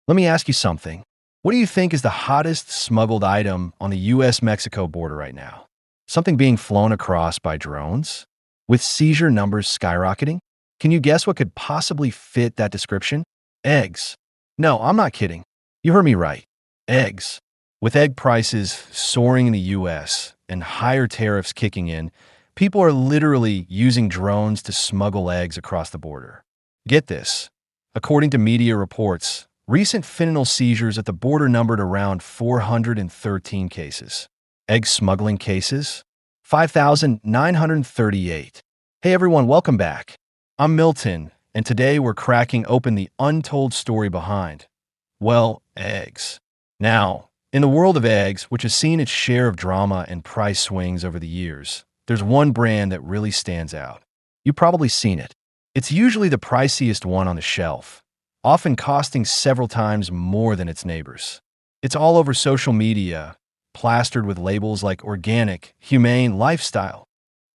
Let me ask you something. What do you think is the hottest smuggled item on the US-Mexico border right now? Something being flown across by drones? With seizure numbers skyrocketing? Can you guess what could possibly fit that description? Eggs. No, I'm not kidding. You heard me right. Eggs. With egg prices soaring in the US and higher tariffs kicking in, people are literally using drones to smuggle eggs across the border. Get this. According to media reports, recent fentanyl seizures at the border numbered around 413 cases. Egg smuggling cases? 5,938. Hey everyone, welcome back. I'm Milton, and today we're cracking open the untold story behind, well, eggs. Now, in the world of eggs, which has seen its share of drama and price swings over the years, there's one brand that really stands out. You've probably seen it. It's usually the priciest one on the shelf, often costing several times more than its neighbors. It's all over social media, plastered with labels like organic, humane, lifestyle.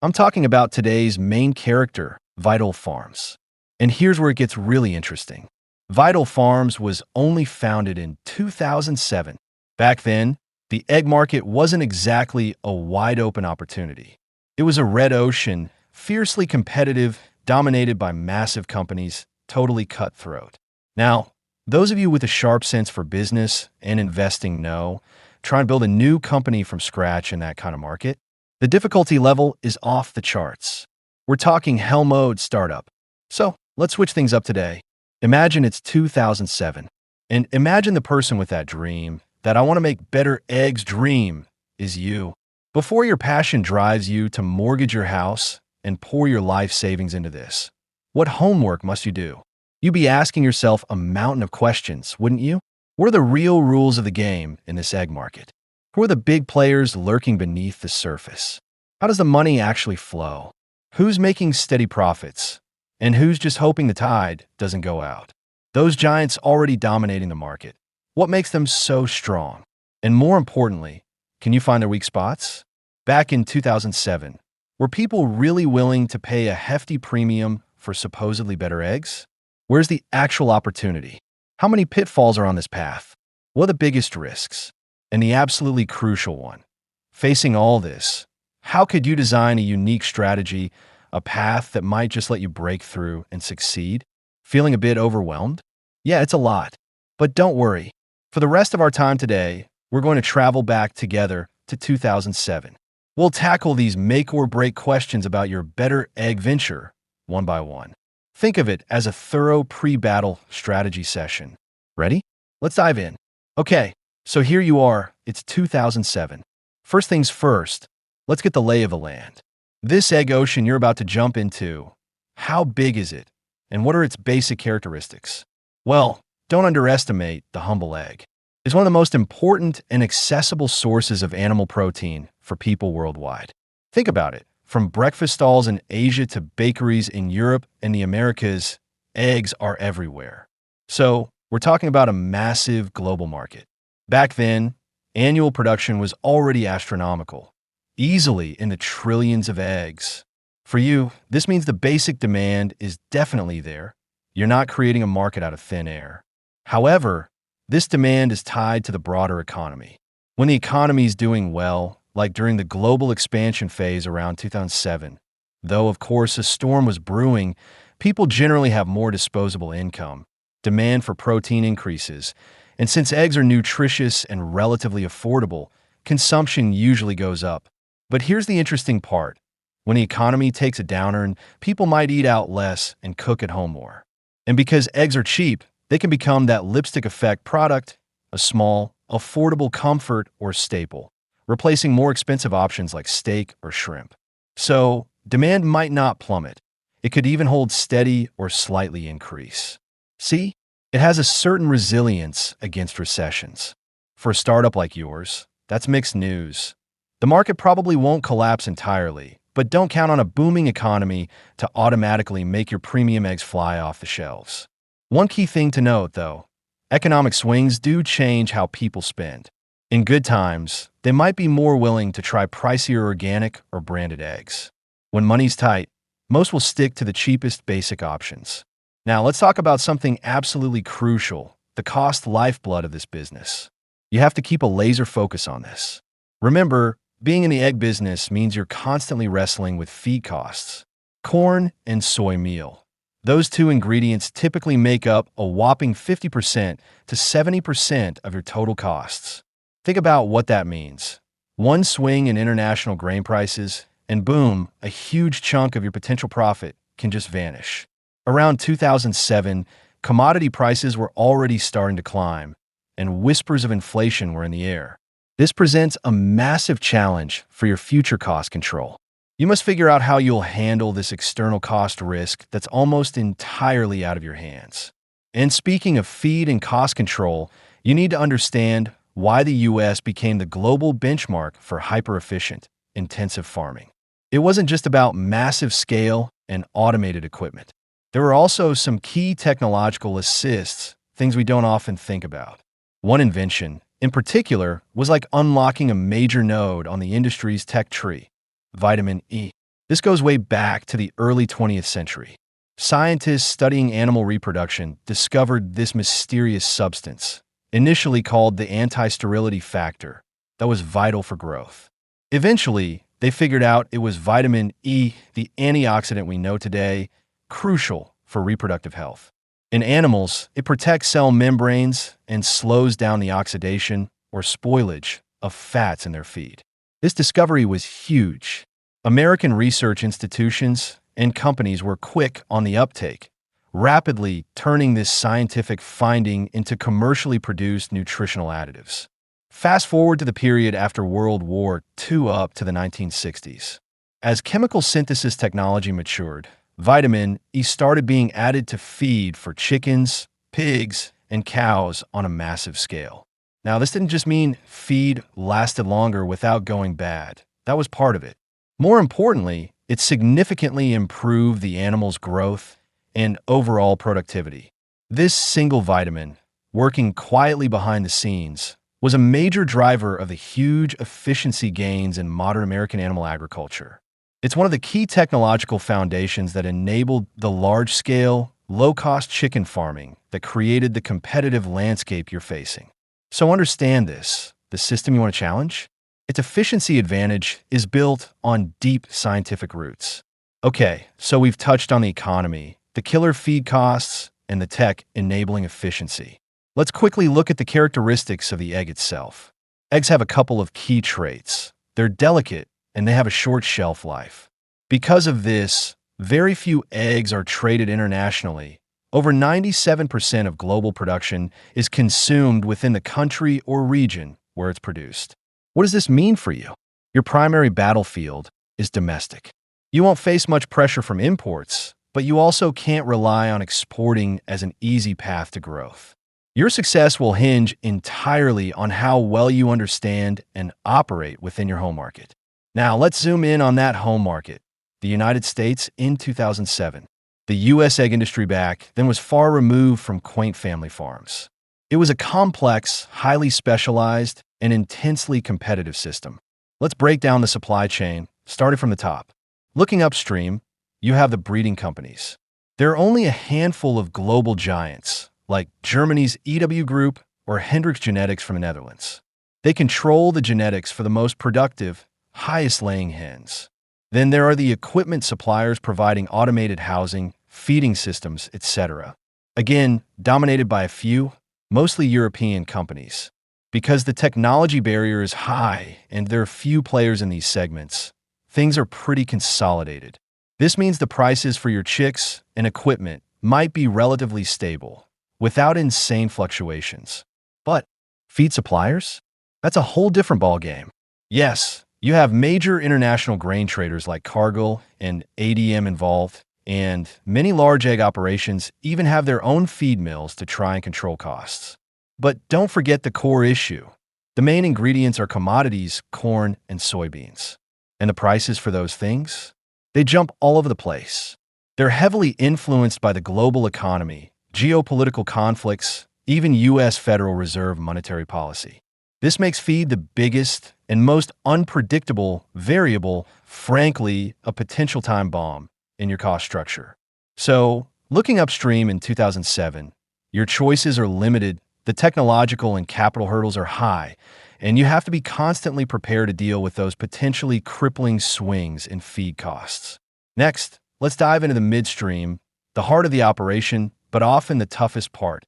I'm talking about today's main character, VITL Farms. And here's where it gets really interesting. VITL Farms was only founded in 2007. Back then, the egg market wasn't exactly a wide-open opportunity. It was a red ocean, fiercely competitive, dominated by massive companies, totally cutthroat. Now, those of you with a sharp sense for business and investing know, try and build a new company from scratch in that kind of market, the difficulty level is off the charts. We're talking hell mode startup. So, let's switch things up today. Imagine it's 2007, and imagine the person with that dream, that I want to make better eggs dream, is you. Before your passion drives you to mortgage your house and pour your life savings into this, what homework must you do? You'd be asking yourself a mountain of questions, wouldn't you? What are the real rules of the game in this egg market? Who are the big players lurking beneath the surface? How does the money actually flow? Who's making steady profits? And who's just hoping the tide doesn't go out? Those giants already dominating the market. What makes them so strong? And more importantly, can you find their weak spots? Back in 2007, were people really willing to pay a hefty premium for supposedly better eggs? Where's the actual opportunity? How many pitfalls are on this path? What are the biggest risks? And the absolutely crucial one, facing all this, how could you design a unique strategy, a path that might just let you break through and succeed? Feeling a bit overwhelmed? Yeah, it's a lot. But don't worry. For the rest of our time today, we're going to travel back together to 2007. We'll tackle these make or break questions about your better egg venture, one by one. Think of it as a thorough pre-battle strategy session. Ready? Let's dive in. Okay, so here you are. It's 2007. First things first, let's get the lay of the land. This egg ocean you're about to jump into, how big is it? And what are its basic characteristics? Well, don't underestimate the humble egg. It's one of the most important and accessible sources of animal protein for people worldwide. Think about it. From breakfast stalls in Asia to bakeries in Europe and the Americas, eggs are everywhere. So, we're talking about a massive global market. Back then, annual production was already astronomical, easily in the trillions of eggs. For you, this means the basic demand is definitely there. You're not creating a market out of thin air. However, this demand is tied to the broader economy. When the economy is doing well, like during the global expansion phase around 2007, though of course a storm was brewing, people generally have more disposable income. Demand for protein increases, and since eggs are nutritious and relatively affordable, consumption usually goes up. But here's the interesting part. When the economy takes a downturn, people might eat out less and cook at home more. And because eggs are cheap, they can become that lipstick effect product, a small, affordable comfort or staple, replacing more expensive options like steak or shrimp. So, demand might not plummet. It could even hold steady or slightly increase. See, it has a certain resilience against recessions. For a startup like yours, that's mixed news. The market probably won't collapse entirely, but don't count on a booming economy to automatically make your premium eggs fly off the shelves. One key thing to note, though, economic swings do change how people spend. In good times, they might be more willing to try pricier organic or branded eggs. When money's tight, most will stick to the cheapest basic options. Now, let's talk about something absolutely crucial, the cost lifeblood of this business. You have to keep a laser focus on this. Remember, being in the egg business means you're constantly wrestling with feed costs. Corn and soy meal. Those two ingredients typically make up a whopping 50% to 70% of your total costs. Think about what that means. One swing in international grain prices, and boom, a huge chunk of your potential profit can just vanish. Around 2007, commodity prices were already starting to climb, and whispers of inflation were in the air. This presents a massive challenge for your future cost control. You must figure out how you'll handle this external cost risk that's almost entirely out of your hands. And speaking of feed and cost control, you need to understand why the U.S. became the global benchmark for hyper-efficient, intensive farming. It wasn't just about massive scale and automated equipment. There were also some key technological assists, things we don't often think about. One invention, in particular, was like unlocking a major node on the industry's tech tree: vitamin E. This goes way back to the early 20th century. Scientists studying animal reproduction discovered this mysterious substance, initially called the anti-sterility factor, that was vital for growth. Eventually, they figured out it was vitamin E, the antioxidant we know today, crucial for reproductive health. In animals, it protects cell membranes and slows down the oxidation or spoilage of fats in their feed. This discovery was huge. American research institutions and companies were quick on the uptake, rapidly turning this scientific finding into commercially produced nutritional additives. Fast forward to the period after World War II up to the 1960s. As chemical synthesis technology matured, vitamin E started being added to feed for chickens, pigs, and cows on a massive scale. Now, this didn't just mean feed lasted longer without going bad. That was part of it. More importantly, it significantly improved the animal's growth and overall productivity. This single vitamin, working quietly behind the scenes, was a major driver of the huge efficiency gains in modern American animal agriculture. It's one of the key technological foundations that enabled the large-scale, low-cost chicken farming that created the competitive landscape you're facing. So understand this: the system you want to challenge? Its efficiency advantage is built on deep scientific roots. Okay, so we've touched on the economy, the killer feed costs, and the tech enabling efficiency. Let's quickly look at the characteristics of the egg itself. Eggs have a couple of key traits. They're delicate, and they have a short shelf life. Because of this, very few eggs are traded internationally. Over 97% of global production is consumed within the country or region where it's produced. What does this mean for you? Your primary battlefield is domestic. You won't face much pressure from imports, but you also can't rely on exporting as an easy path to growth. Your success will hinge entirely on how well you understand and operate within your home market. Now, let's zoom in on that home market, the United States in 2007. The U.S. egg industry back then was far removed from quaint family farms. It was a complex, highly specialized, and intensely competitive system. Let's break down the supply chain, starting from the top. Looking upstream, you have the breeding companies. There are only a handful of global giants, like Germany's EW Group or Hendrix Genetics from the Netherlands. They control the genetics for the most productive, highest-laying hens. Then there are the equipment suppliers providing automated housing, feeding systems, etc. Again, dominated by a few, mostly European companies. Because the technology barrier is high and there are few players in these segments, things are pretty consolidated. This means the prices for your chicks and equipment might be relatively stable, without insane fluctuations. But feed suppliers? That's a whole different ballgame. Yes, you have major international grain traders like Cargill and ADM involved, and many large egg operations even have their own feed mills to try and control costs. But don't forget the core issue. The main ingredients are commodities, corn, and soybeans. And the prices for those things? They jump all over the place. They're heavily influenced by the global economy, geopolitical conflicts, even U.S. Federal Reserve monetary policy. This makes feed the biggest and most unpredictable variable, frankly, a potential time bomb in your cost structure. So, looking upstream in 2007, your choices are limited The technological and capital hurdles are high, and you have to be constantly prepared to deal with those potentially crippling swings in feed costs. Next, let's dive into the midstream, the heart of the operation, but often the toughest part: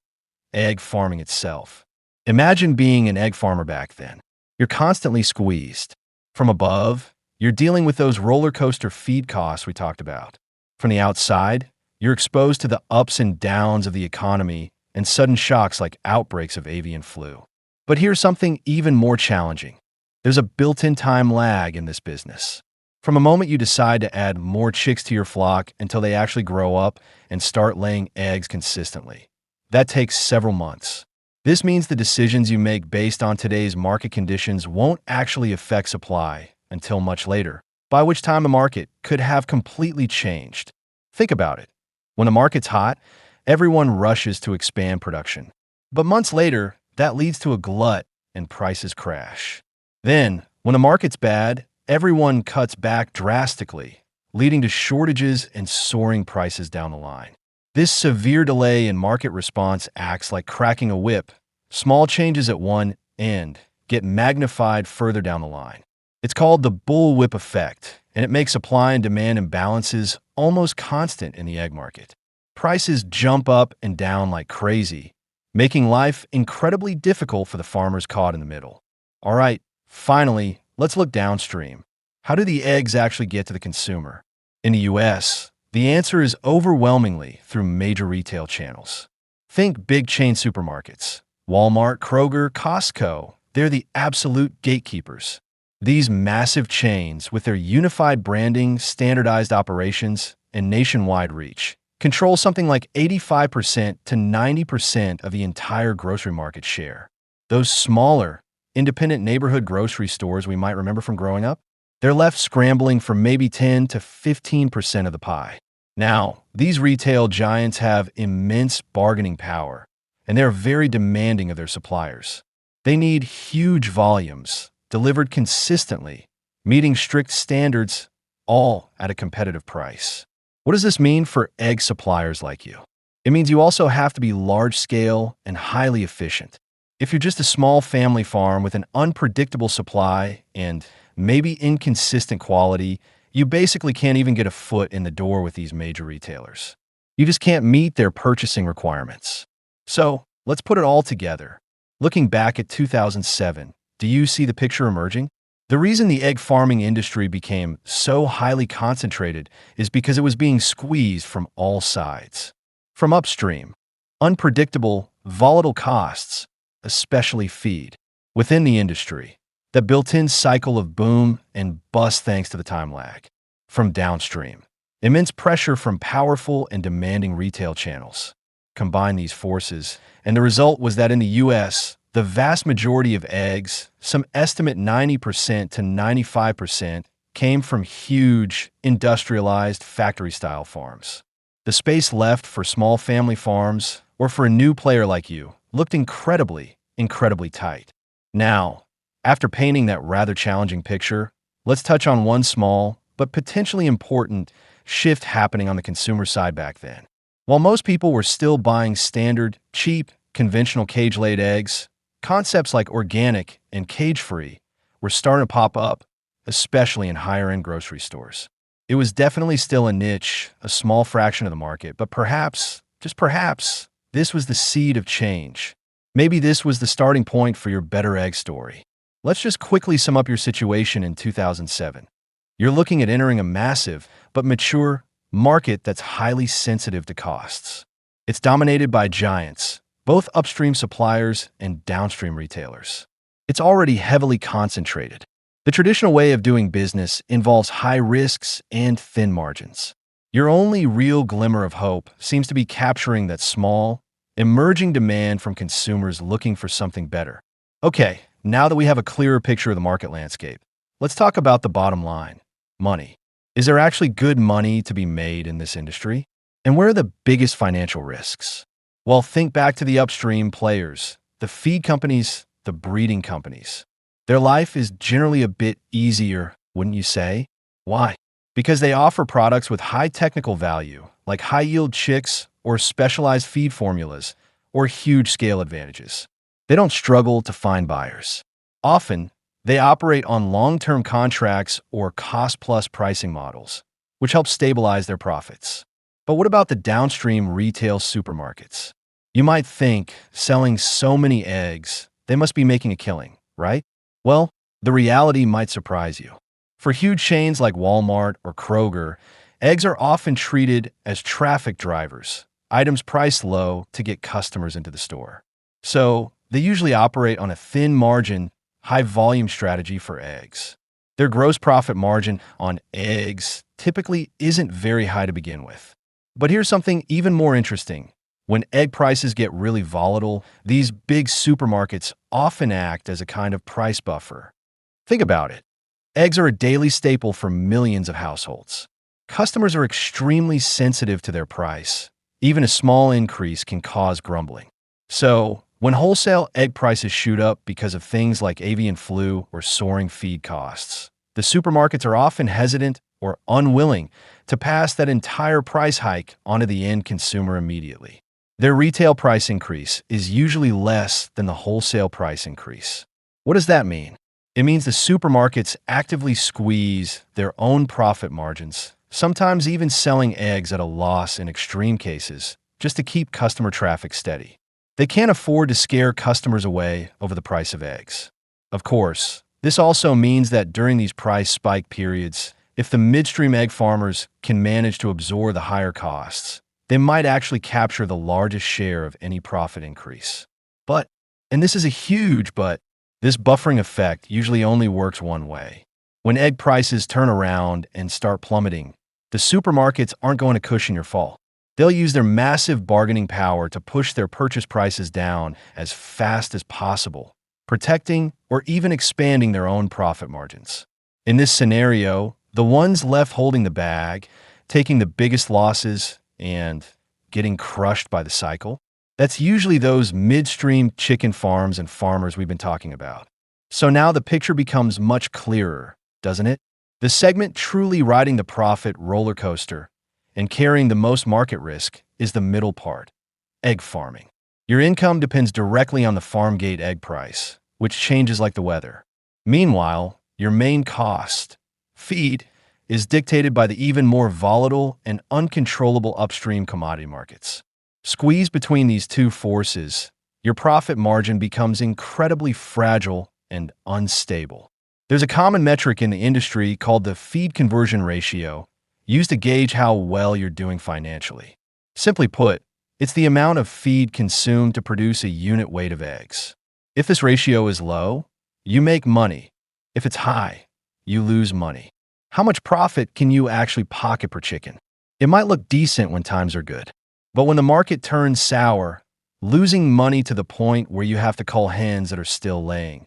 egg farming itself. Imagine being an egg farmer back then. You're constantly squeezed. From above, you're dealing with those roller coaster feed costs we talked about. From the outside, you're exposed to the ups and downs of the economy and sudden shocks like outbreaks of avian flu. But here's something even more challenging. There's a built-in time lag in this business. From the moment you decide to add more chicks to your flock until they actually grow up and start laying eggs consistently. That takes several months. This means the decisions you make based on today's market conditions won't actually affect supply until much later, by which time the market could have completely changed. Think about it. When the market's hot, everyone rushes to expand production. But months later, that leads to a glut and prices crash. Then, when the market's bad, everyone cuts back drastically, leading to shortages and soaring prices down the line. This severe delay in market response acts like cracking a whip. Small changes at one end get magnified further down the line. It's called the bullwhip effect, and it makes supply and demand imbalances almost constant in the egg market. Prices jump up and down like crazy, making life incredibly difficult for the farmers caught in the middle. All right, finally, let's look downstream. How do the eggs actually get to the consumer? In the US, the answer is overwhelmingly through major retail channels. Think big chain supermarkets. Walmart, Kroger, Costco. They're the absolute gatekeepers. These massive chains, with their unified branding, standardized operations, and nationwide reach, control something like 85% to 90% of the entire grocery market share. Those smaller, independent neighborhood grocery stores we might remember from growing up, they're left scrambling for maybe 10 to 15% of the pie. Now, these retail giants have immense bargaining power, and they're very demanding of their suppliers. They need huge volumes, delivered consistently, meeting strict standards, all at a competitive price. What does this mean for egg suppliers like you? It means you also have to be large-scale and highly efficient. If you're just a small family farm with an unpredictable supply and maybe inconsistent quality, you basically can't even get a foot in the door with these major retailers. You just can't meet their purchasing requirements. So, let's put it all together. Looking back at 2007, do you see the picture emerging? The reason the egg farming industry became so highly concentrated is because it was being squeezed from all sides. From upstream, unpredictable, volatile costs, especially feed. Within the industry, the built-in cycle of boom and bust thanks to the time lag. From downstream, immense pressure from powerful and demanding retail channels. Combine these forces, and the result was that in the US, the vast majority of eggs, some estimate 90% to 95%, came from huge, industrialized, factory-style farms. The space left for small family farms, or for a new player like you, looked incredibly, incredibly tight. Now, after painting that rather challenging picture, let's touch on one small, but potentially important, shift happening on the consumer side back then. While most people were still buying standard, cheap, conventional cage-laid eggs, concepts like organic and cage-free were starting to pop up, especially in higher-end grocery stores. It was definitely still a niche, a small fraction of the market, but perhaps, just perhaps, this was the seed of change. Maybe this was the starting point for your better egg story. Let's just quickly sum up your situation in 2007. You're looking at entering a massive, but mature, market that's highly sensitive to costs. It's dominated by giants, both upstream suppliers and downstream retailers. It's already heavily concentrated. The traditional way of doing business involves high risks and thin margins. Your only real glimmer of hope seems to be capturing that small, emerging demand from consumers looking for something better. Okay, now that we have a clearer picture of the market landscape, let's talk about the bottom line: money. Is there actually good money to be made in this industry? And where are the biggest financial risks? Well, think back to the upstream players, the feed companies, the breeding companies. Their life is generally a bit easier, wouldn't you say? Why? Because they offer products with high technical value, like high-yield chicks or specialized feed formulas, or huge scale advantages. They don't struggle to find buyers. Often, they operate on long-term contracts or cost-plus pricing models, which helps stabilize their profits. But what about the downstream retail supermarkets? You might think, selling so many eggs, they must be making a killing, right? Well, the reality might surprise you. For huge chains like Walmart or Kroger, eggs are often treated as traffic drivers, items priced low to get customers into the store. So, they usually operate on a thin margin, high volume strategy for eggs. Their gross profit margin on eggs typically isn't very high to begin with. But here's something even more interesting. When egg prices get really volatile, these big supermarkets often act as a kind of price buffer. Think about it. Eggs are a daily staple for millions of households. Customers are extremely sensitive to their price. Even a small increase can cause grumbling. So, when wholesale egg prices shoot up because of things like avian flu or soaring feed costs, the supermarkets are often hesitant or unwilling to pass that entire price hike onto the end consumer immediately. Their retail price increase is usually less than the wholesale price increase. What does that mean? It means the supermarkets actively squeeze their own profit margins, sometimes even selling eggs at a loss in extreme cases, just to keep customer traffic steady. They can't afford to scare customers away over the price of eggs. Of course, this also means that during these price spike periods, if the midstream egg farmers can manage to absorb the higher costs, they might actually capture the largest share of any profit increase. But, and this is a huge but, this buffering effect usually only works one way. When egg prices turn around and start plummeting, the supermarkets aren't going to cushion your fall. They'll use their massive bargaining power to push their purchase prices down as fast as possible, protecting or even expanding their own profit margins. In this scenario, the ones left holding the bag, taking the biggest losses, and getting crushed by the cycle, that's usually those midstream chicken farms and farmers we've been talking about. So now the picture becomes much clearer, doesn't it? The segment truly riding the profit roller coaster and carrying the most market risk is the middle part, egg farming. Your income depends directly on the farm gate egg price, which changes like the weather. Meanwhile, your main cost, feed, is dictated by the even more volatile and uncontrollable upstream commodity markets. Squeezed between these two forces, your profit margin becomes incredibly fragile and unstable. There's a common metric in the industry called the feed conversion ratio, used to gauge how well you're doing financially. Simply put, it's the amount of feed consumed to produce a unit weight of eggs. If this ratio is low, you make money. If it's high, you lose money. How much profit can you actually pocket per chicken? It might look decent when times are good, but when the market turns sour, losing money to the point where you have to cull hens that are still laying.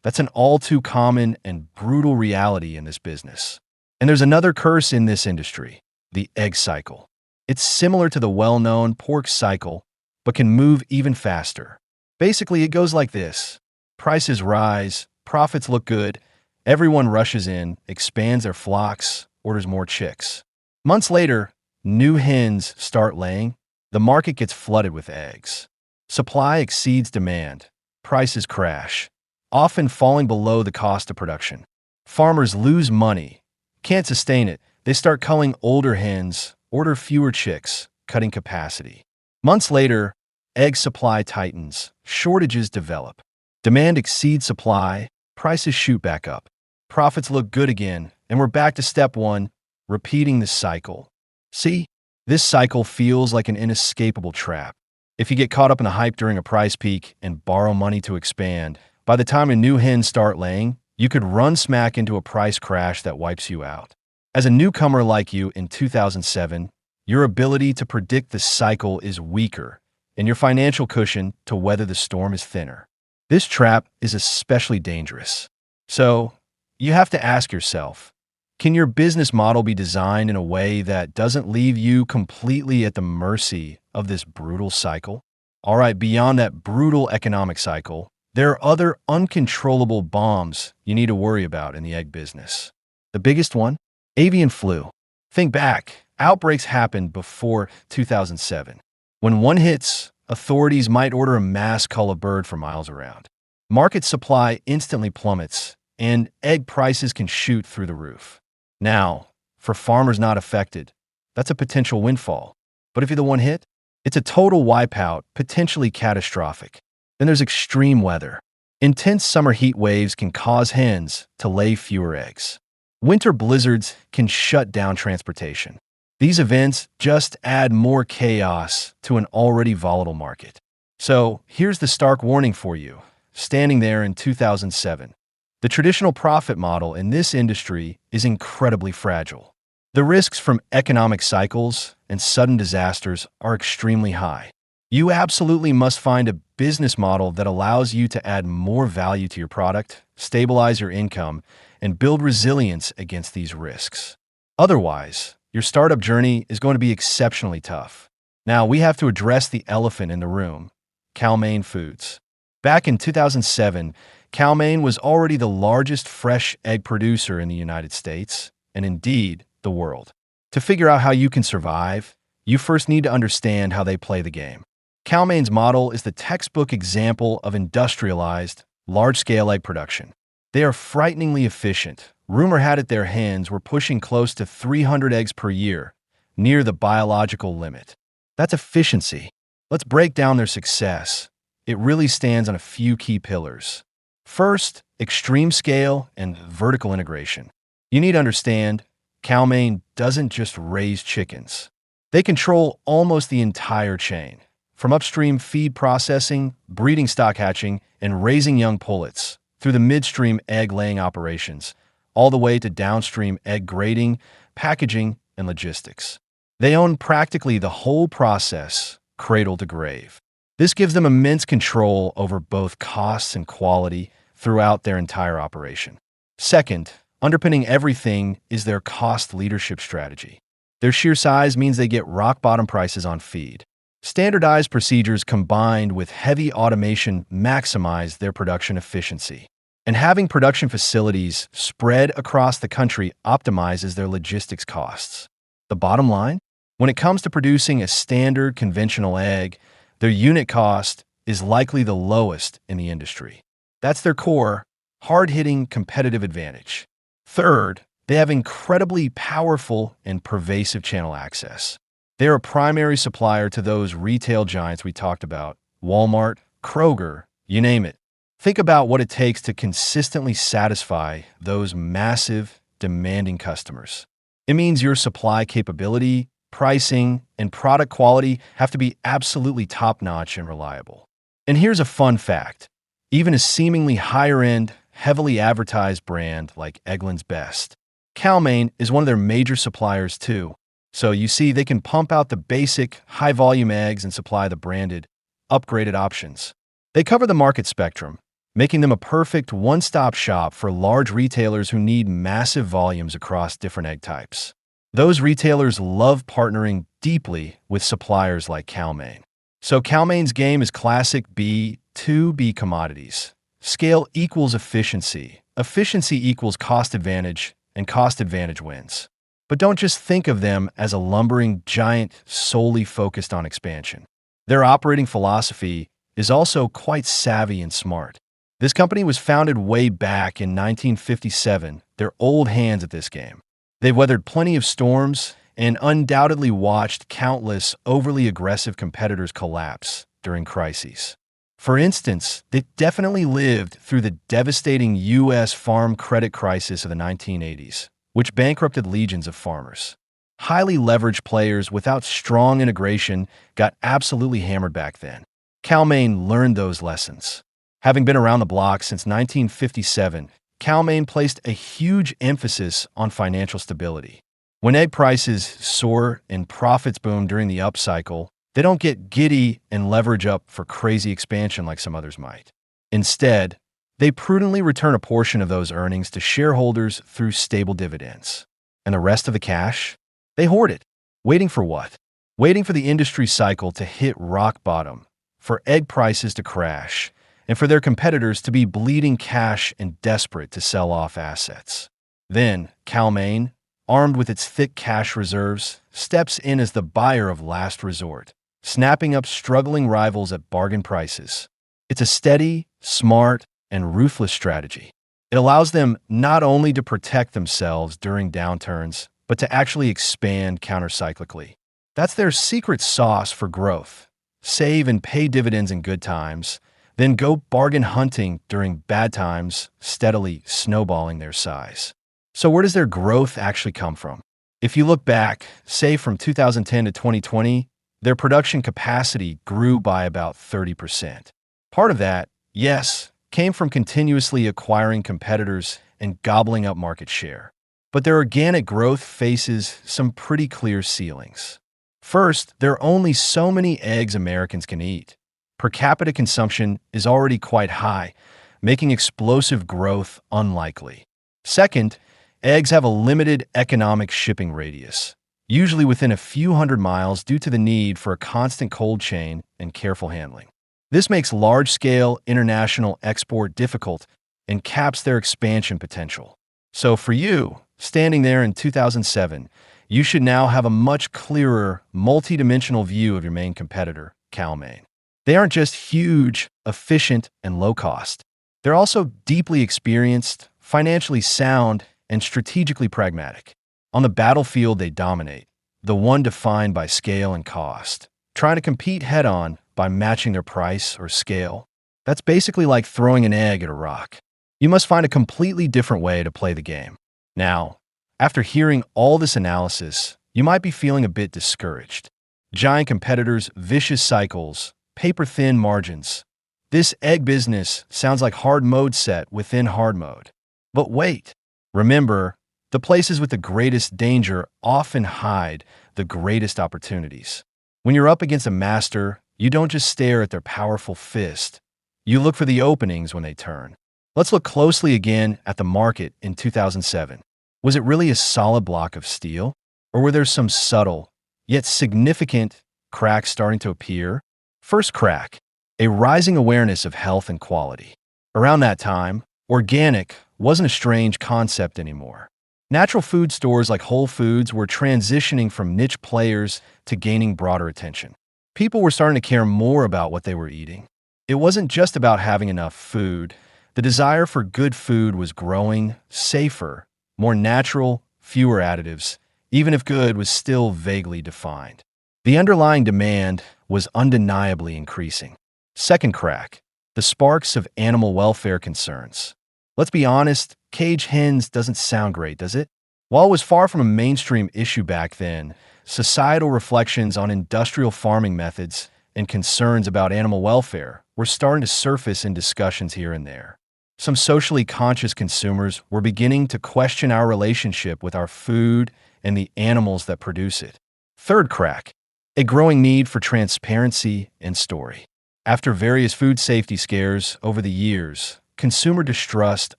That's an all too common and brutal reality in this business. And there's another curse in this industry, the egg cycle. It's similar to the well-known pork cycle, but can move even faster. Basically, it goes like this. Prices rise, profits look good, everyone rushes in, expands their flocks, orders more chicks. Months later, new hens start laying, the market gets flooded with eggs. Supply exceeds demand, prices crash, often falling below the cost of production. Farmers lose money, can't sustain it. They start culling older hens, order fewer chicks, cutting capacity. Months later, egg supply tightens, shortages develop. Demand exceeds supply, prices shoot back up. Profits look good again, and we're back to step one, repeating the cycle. See, this cycle feels like an inescapable trap. If you get caught up in the hype during a price peak and borrow money to expand, by the time a new hens start laying, you could run smack into a price crash that wipes you out. As a newcomer like you in 2007, your ability to predict the cycle is weaker, and your financial cushion to weather the storm is thinner. This trap is especially dangerous. So, you have to ask yourself, can your business model be designed in a way that doesn't leave you completely at the mercy of this brutal cycle? All right, beyond that brutal economic cycle, there are other uncontrollable bombs you need to worry about in the egg business. The biggest one? Avian flu. Think back, outbreaks happened before 2007. When one hits, authorities might order a mass cull of bird for miles around. Market supply instantly plummets, and egg prices can shoot through the roof. Now, for farmers not affected, that's a potential windfall. But if you're the one hit, it's a total wipeout, potentially catastrophic. Then there's extreme weather. Intense summer heat waves can cause hens to lay fewer eggs. Winter blizzards can shut down transportation. These events just add more chaos to an already volatile market. So here's the stark warning for you. Standing there in 2007, the traditional profit model in this industry is incredibly fragile. The risks from economic cycles and sudden disasters are extremely high. You absolutely must find a business model that allows you to add more value to your product, stabilize your income, and build resilience against these risks. Otherwise, your startup journey is going to be exceptionally tough. Now, we have to address the elephant in the room: Cal-Maine Foods. Back in 2007, Cal-Maine was already the largest fresh egg producer in the United States, and indeed, the world. To figure out how you can survive, you first need to understand how they play the game. Cal-Maine's model is the textbook example of industrialized, large-scale egg production. They are frighteningly efficient. Rumor had it their hens were pushing close to 300 eggs per year, near the biological limit. That's efficiency. Let's break down their success. It really stands on a few key pillars. First, extreme scale and vertical integration. You need to understand, Cal-Maine doesn't just raise chickens. They control almost the entire chain, from upstream feed processing, breeding stock hatching, and raising young pullets, through the midstream egg-laying operations, all the way to downstream egg grading, packaging, and logistics. They own practically the whole process, cradle to grave. This gives them immense control over both costs and quality throughout their entire operation. Second, underpinning everything is their cost leadership strategy. Their sheer size means they get rock-bottom prices on feed. Standardized procedures combined with heavy automation maximize their production efficiency. And having production facilities spread across the country optimizes their logistics costs. The bottom line? When it comes to producing a standard conventional egg, their unit cost is likely the lowest in the industry. That's their core, hard-hitting competitive advantage. Third, they have incredibly powerful and pervasive channel access. They're a primary supplier to those retail giants we talked about: Walmart, Kroger, you name it. Think about what it takes to consistently satisfy those massive, demanding customers. It means your supply capability, pricing, and product quality have to be absolutely top-notch and reliable. And here's a fun fact. Even a seemingly higher-end, heavily advertised brand like Eggland's Best, Cal-Maine is one of their major suppliers too. So you see, they can pump out the basic, high-volume eggs and supply the branded, upgraded options. They cover the market spectrum, making them a perfect one-stop shop for large retailers who need massive volumes across different egg types. Those retailers love partnering deeply with suppliers like Cal-Maine. So Cal-Maine's game is classic B2B commodities. Scale equals efficiency. Efficiency equals cost advantage, and cost advantage wins. But don't just think of them as a lumbering giant solely focused on expansion. Their operating philosophy is also quite savvy and smart. This company was founded way back in 1957. They're old hands at this game. They've weathered plenty of storms and undoubtedly watched countless overly aggressive competitors collapse during crises. For instance, they definitely lived through the devastating U.S. farm credit crisis of the 1980s, which bankrupted legions of farmers. Highly leveraged players without strong integration got absolutely hammered back then. Cal-Maine learned those lessons. Having been around the block since 1957, Cal-Maine placed a huge emphasis on financial stability. When egg prices soar and profits boom during the upcycle, they don't get giddy and leverage up for crazy expansion like some others might. Instead, they prudently return a portion of those earnings to shareholders through stable dividends. And the rest of the cash? They hoard it. Waiting for what? Waiting for the industry cycle to hit rock bottom, for egg prices to crash, and for their competitors to be bleeding cash and desperate to sell off assets. Then, Cal-Maine, armed with its thick cash reserves, steps in as the buyer of last resort, snapping up struggling rivals at bargain prices. It's a steady, smart, and ruthless strategy. It allows them not only to protect themselves during downturns, but to actually expand countercyclically. That's their secret sauce for growth. Save and pay dividends in good times, then go bargain hunting during bad times, steadily snowballing their size. So where does their growth actually come from? If you look back, say from 2010 to 2020, their production capacity grew by about 30%. Part of that, yes, came from continuously acquiring competitors and gobbling up market share. But their organic growth faces some pretty clear ceilings. First, there are only so many eggs Americans can eat. Per capita consumption is already quite high, making explosive growth unlikely. Second, eggs have a limited economic shipping radius, usually within a few hundred miles due to the need for a constant cold chain and careful handling. This makes large-scale international export difficult and caps their expansion potential. So for you, standing there in 2007, you should now have a much clearer, multidimensional view of your main competitor, Cal-Maine. They aren't just huge, efficient, and low-cost. They're also deeply experienced, financially sound, and strategically pragmatic. On the battlefield, they dominate, the one defined by scale and cost. Trying to compete head-on by matching their price or scale, that's basically like throwing an egg at a rock. You must find a completely different way to play the game. Now, after hearing all this analysis, you might be feeling a bit discouraged. Giant competitors, vicious cycles, paper-thin margins. This egg business sounds like hard mode set within hard mode. But wait, remember, the places with the greatest danger often hide the greatest opportunities. When you're up against a master, you don't just stare at their powerful fist. You look for the openings when they turn. Let's look closely again at the market in 2007. Was it really a solid block of steel? Or were there some subtle, yet significant, cracks starting to appear? First crack, a rising awareness of health and quality. Around that time, organic wasn't a strange concept anymore. Natural food stores like Whole Foods were transitioning from niche players to gaining broader attention. People were starting to care more about what they were eating. It wasn't just about having enough food. The desire for good food was growing, safer, more natural, fewer additives, even if good was still vaguely defined. The underlying demand was undeniably increasing. Second crack, the sparks of animal welfare concerns. Let's be honest, cage hens doesn't sound great, does it? While it was far from a mainstream issue back then, societal reflections on industrial farming methods and concerns about animal welfare were starting to surface in discussions here and there. Some socially conscious consumers were beginning to question our relationship with our food and the animals that produce it. Third crack, a growing need for transparency and story. After various food safety scares over the years, consumer distrust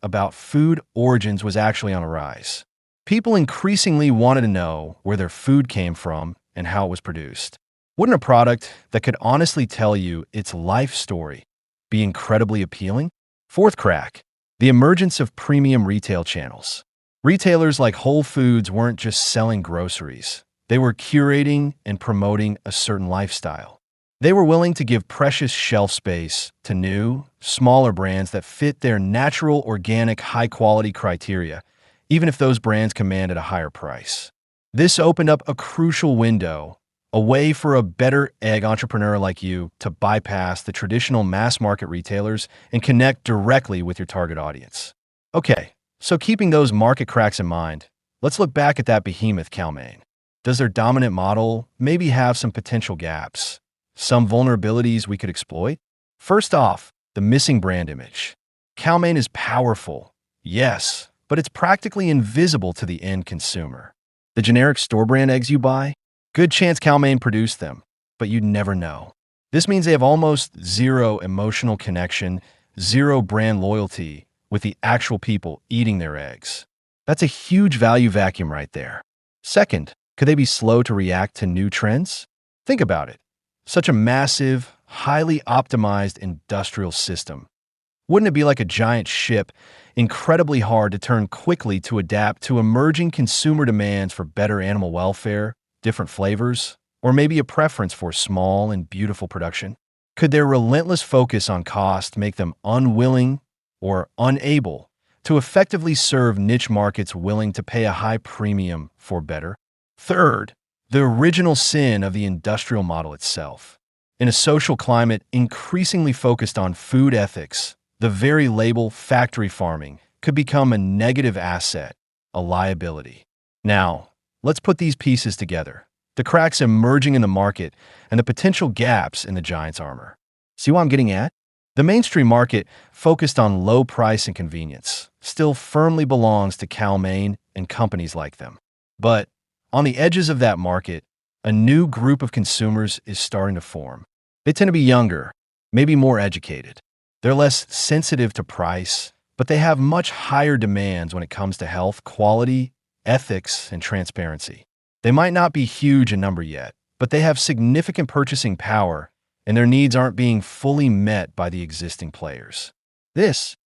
about food origins was actually on a rise. People increasingly wanted to know where their food came from and how it was produced. Wouldn't a product that could honestly tell you its life story be incredibly appealing? Fourth crack, the emergence of premium retail channels. Retailers like Whole Foods weren't just selling groceries. They were curating and promoting a certain lifestyle. They were willing to give precious shelf space to new, smaller brands that fit their natural, organic, high-quality criteria, even if those brands commanded a higher price. This opened up a crucial window, a way for a better egg entrepreneur like you to bypass the traditional mass-market retailers and connect directly with your target audience. Okay, so keeping those market cracks in mind, let's look back at that behemoth Cal-Maine. Does their dominant model maybe have some potential gaps? Some vulnerabilities we could exploit? First off, the missing brand image. Cal-Maine is powerful, yes, but it's practically invisible to the end consumer. The generic store brand eggs you buy? Good chance Cal-Maine produced them, but you'd never know. This means they have almost zero emotional connection, zero brand loyalty with the actual people eating their eggs. That's a huge value vacuum right there. Second, could they be slow to react to new trends? Think about it. Such a massive, highly optimized industrial system. Wouldn't it be like a giant ship, incredibly hard to turn quickly to adapt to emerging consumer demands for better animal welfare, different flavors, Or maybe a preference for small and beautiful production? Could their relentless focus on cost make them unwilling or unable to effectively serve niche markets willing to pay a high premium for better? Third, the original sin of the industrial model itself. In a social climate increasingly focused on food ethics, the very label factory farming could become a negative asset, a liability. Now, let's put these pieces together: the cracks emerging in the market and the potential gaps in the giant's armor. See what I'm getting at? The mainstream market, focused on low price and convenience, still firmly belongs to Cal-Maine and companies like them. But on the edges of that market, a new group of consumers is starting to form. They tend to be younger, maybe more educated. They're less sensitive to price, but they have much higher demands when it comes to health, quality, ethics, and transparency. They might not be huge in number yet, but they have significant purchasing power, and their needs aren't being fully met by the existing players. This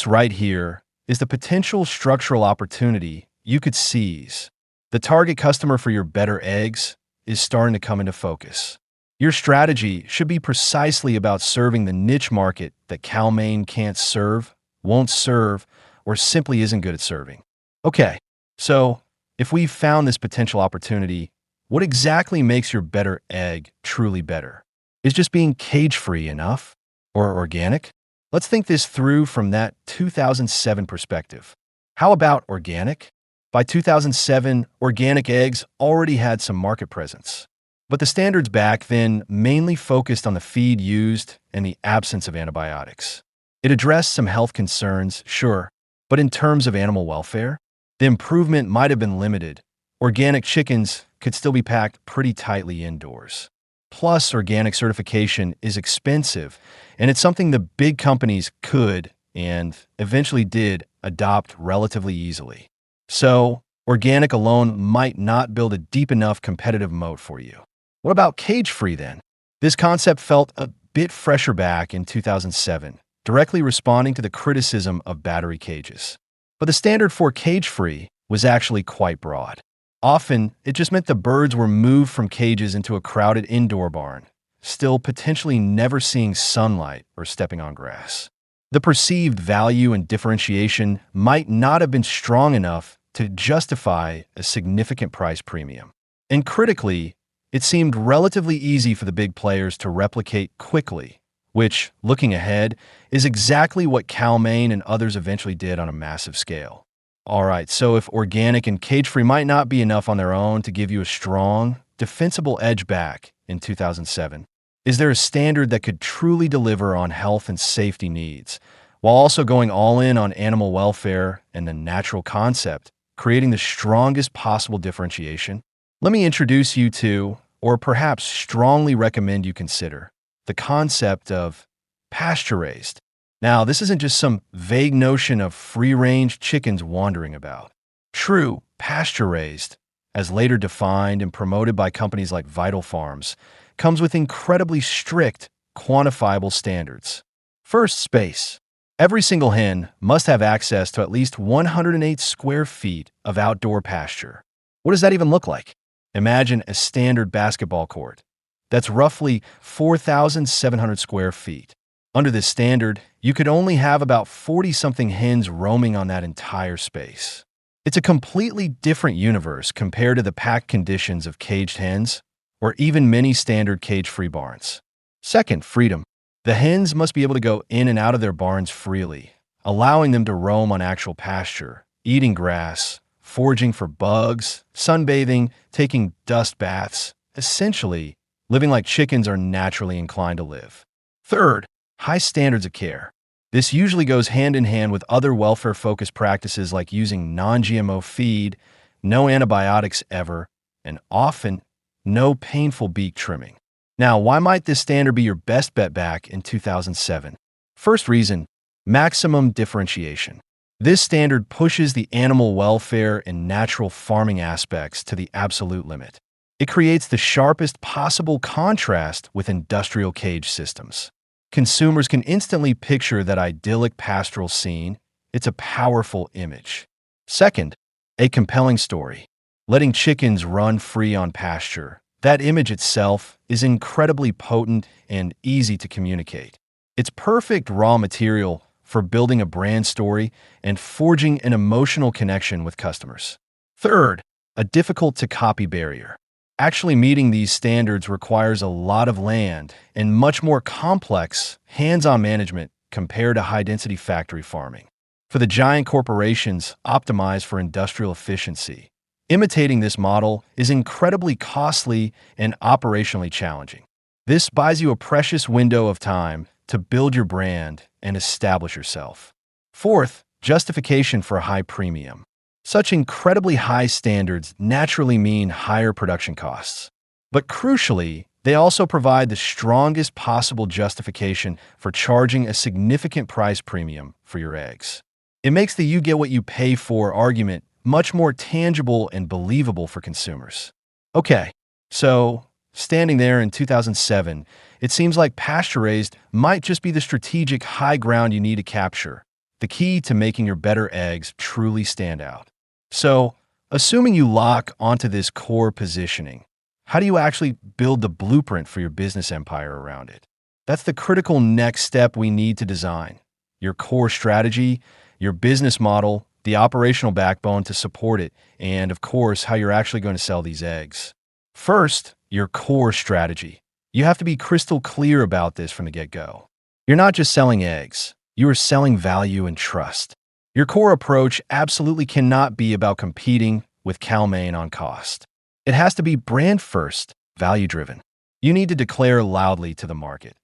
right here is the potential structural opportunity you could seize. The target customer for your better eggs is starting to come into focus. Your strategy should be precisely about serving the niche market that Cal-Maine can't serve, won't serve, or simply isn't good at serving. Okay, so if we've found this potential opportunity, what exactly makes your better egg truly better? Is just being cage-free enough? Or organic? Let's think this through from that 2007 perspective. How about organic? By 2007, organic eggs already had some market presence. But the standards back then mainly focused on the feed used and the absence of antibiotics. It addressed some health concerns, sure, but in terms of animal welfare, the improvement might have been limited. Organic chickens could still be packed pretty tightly indoors. Plus, organic certification is expensive, and it's something the big companies could, and eventually did, adopt relatively easily. So, organic alone might not build a deep enough competitive moat for you. What about cage-free then? This concept felt a bit fresher back in 2007, directly responding to the criticism of battery cages. But the standard for cage-free was actually quite broad. Often, it just meant the birds were moved from cages into a crowded indoor barn, still potentially never seeing sunlight or stepping on grass. The perceived value and differentiation might not have been strong enough to justify a significant price premium. And critically, it seemed relatively easy for the big players to replicate quickly, which, looking ahead, is exactly what Cal-Maine and others eventually did on a massive scale. All right, so if organic and cage-free might not be enough on their own to give you a strong, defensible edge back in 2007, is there a standard that could truly deliver on health and safety needs, while also going all in on animal welfare and the natural concept, creating the strongest possible differentiation? Let me introduce you to, or perhaps strongly recommend you consider, the concept of pasture-raised. Now, this isn't just some vague notion of free-range chickens wandering about. True pasture-raised, as later defined and promoted by companies like VITL Farms, comes with incredibly strict, quantifiable standards. First, space. Every single hen must have access to at least 108 square feet of outdoor pasture. What does that even look like? Imagine a standard basketball court. That's roughly 4,700 square feet. Under this standard, you could only have about 40-something hens roaming on that entire space. It's a completely different universe compared to the packed conditions of caged hens, or even many standard cage-free barns. Second, freedom. The hens must be able to go in and out of their barns freely, allowing them to roam on actual pasture, eating grass, foraging for bugs, sunbathing, taking dust baths, essentially living like chickens are naturally inclined to live. Third, high standards of care. This usually goes hand in hand with other welfare-focused practices like using non-GMO feed, no antibiotics ever, and often no painful beak trimming. Now, why might this standard be your best bet back in 2007? First reason, maximum differentiation. This standard pushes the animal welfare and natural farming aspects to the absolute limit. It creates the sharpest possible contrast with industrial cage systems. Consumers can instantly picture that idyllic pastoral scene. It's a powerful image. Second, a compelling story. Letting chickens run free on pasture That image itself is incredibly potent and easy to communicate. It's perfect raw material for building a brand story and forging an emotional connection with customers. Third, a difficult-to-copy barrier. Actually meeting these standards requires a lot of land and much more complex hands-on management compared to high-density factory farming. For the giant corporations optimized for industrial efficiency, imitating this model is incredibly costly and operationally challenging. This buys you a precious window of time to build your brand and establish yourself. Fourth, justification for a high premium. Such incredibly high standards naturally mean higher production costs. But crucially, they also provide the strongest possible justification for charging a significant price premium for your eggs. It makes the "you get what you pay for" argument much more tangible and believable for consumers. Okay, so standing there in 2007, it seems like pasture-raised might just be the strategic high ground you need to capture, the key to making your better eggs truly stand out. So, assuming you lock onto this core positioning, how do you actually build the blueprint for your business empire around it? That's the critical next step we need to design. Your core strategy, your business model, the operational backbone to support it, and of course, how you're actually going to sell these eggs. First, your core strategy. You have to be crystal clear about this from the get-go. You're not just selling eggs, you are selling value and trust. Your core approach absolutely cannot be about competing with Cal-Maine on cost. It has to be brand first, value-driven. You need to declare loudly to the market,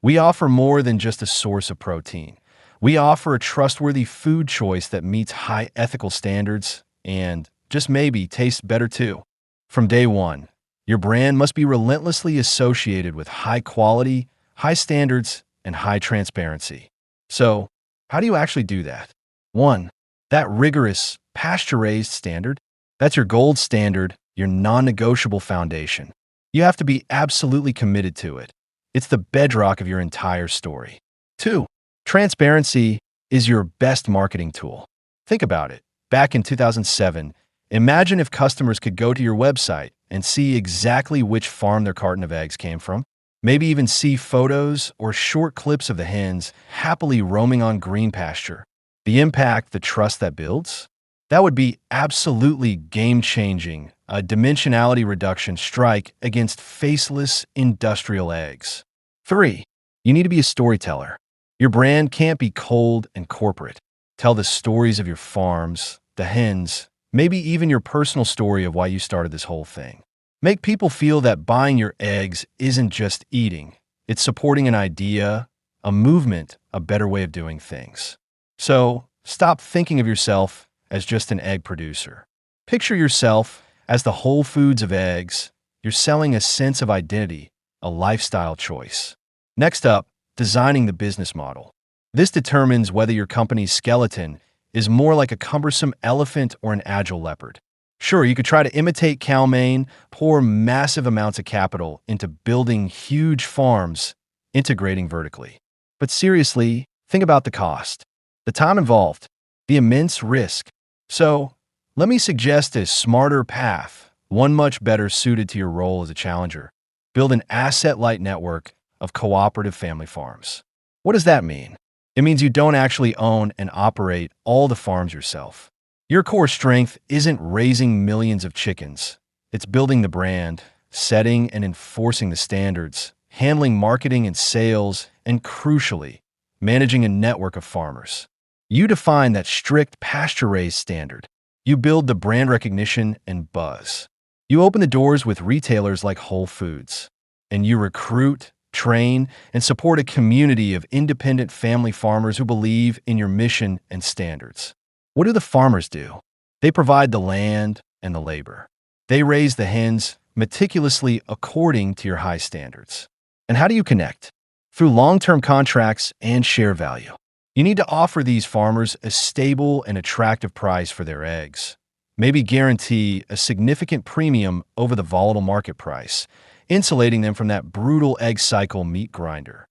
we offer more than just a source of protein. We offer a trustworthy food choice that meets high ethical standards and, just maybe, tastes better too. From day one, your brand must be relentlessly associated with high quality, high standards, and high transparency. So, how do you actually do that? 1. That rigorous, pasture-raised standard. That's your gold standard, your non-negotiable foundation. You have to be absolutely committed to it. It's the bedrock of your entire story. 2. Transparency is your best marketing tool. Think about it. Back in 2007, imagine if customers could go to your website and see exactly which farm their carton of eggs came from. Maybe even see photos or short clips of the hens happily roaming on green pasture. The impact, the trust that builds? That would be absolutely game-changing, a dimensionality reduction strike against faceless industrial eggs. 3. You need to be a storyteller. Your brand can't be cold and corporate. Tell the stories of your farms, the hens, maybe even your personal story of why you started this whole thing. Make people feel that buying your eggs isn't just eating. It's supporting an idea, a movement, a better way of doing things. So, stop thinking of yourself as just an egg producer. Picture yourself as the Whole Foods of eggs. You're selling a sense of identity, a lifestyle choice. Next up, designing the business model. This determines whether your company's skeleton is more like a cumbersome elephant or an agile leopard. Sure, you could try to imitate Cal-Maine, pour massive amounts of capital into building huge farms, integrating vertically. But seriously, think about the cost, the time involved, the immense risk. So, let me suggest a smarter path, one much better suited to your role as a challenger. Build an asset-light network of cooperative family farms. What does that mean? It means you don't actually own and operate all the farms yourself. Your core strength isn't raising millions of chickens. It's building the brand, setting and enforcing the standards, handling marketing and sales, and crucially, managing a network of farmers. You define that strict pasture-raised standard. You build the brand recognition and buzz. You open the doors with retailers like Whole Foods. And you recruit, train, and support a community of independent family farmers who believe in your mission and standards. What do the farmers do? They provide the land and the labor. They raise the hens meticulously according to your high standards. And how do you connect? Through long-term contracts and share value. You need to offer these farmers a stable and attractive price for their eggs. Maybe guarantee a significant premium over the volatile market price, insulating them from that brutal egg cycle meat grinder.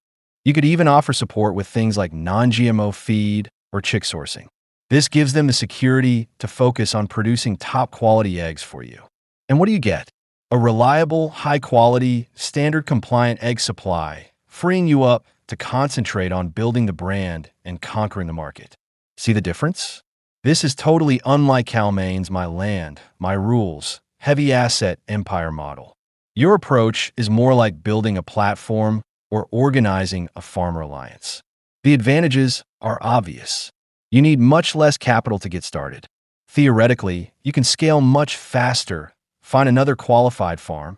You could even offer support with things like non-GMO feed or chick sourcing. This gives them the security to focus on producing top-quality eggs for you. And what do you get? A reliable, high-quality, standard-compliant egg supply, freeing you up to concentrate on building the brand and conquering the market. See the difference? This is totally unlike Cal-Maine's my land, my rules, heavy asset empire model. Your approach is more like building a platform or organizing a farmer alliance. The advantages are obvious. You need much less capital to get started. Theoretically, you can scale much faster, find another qualified farm,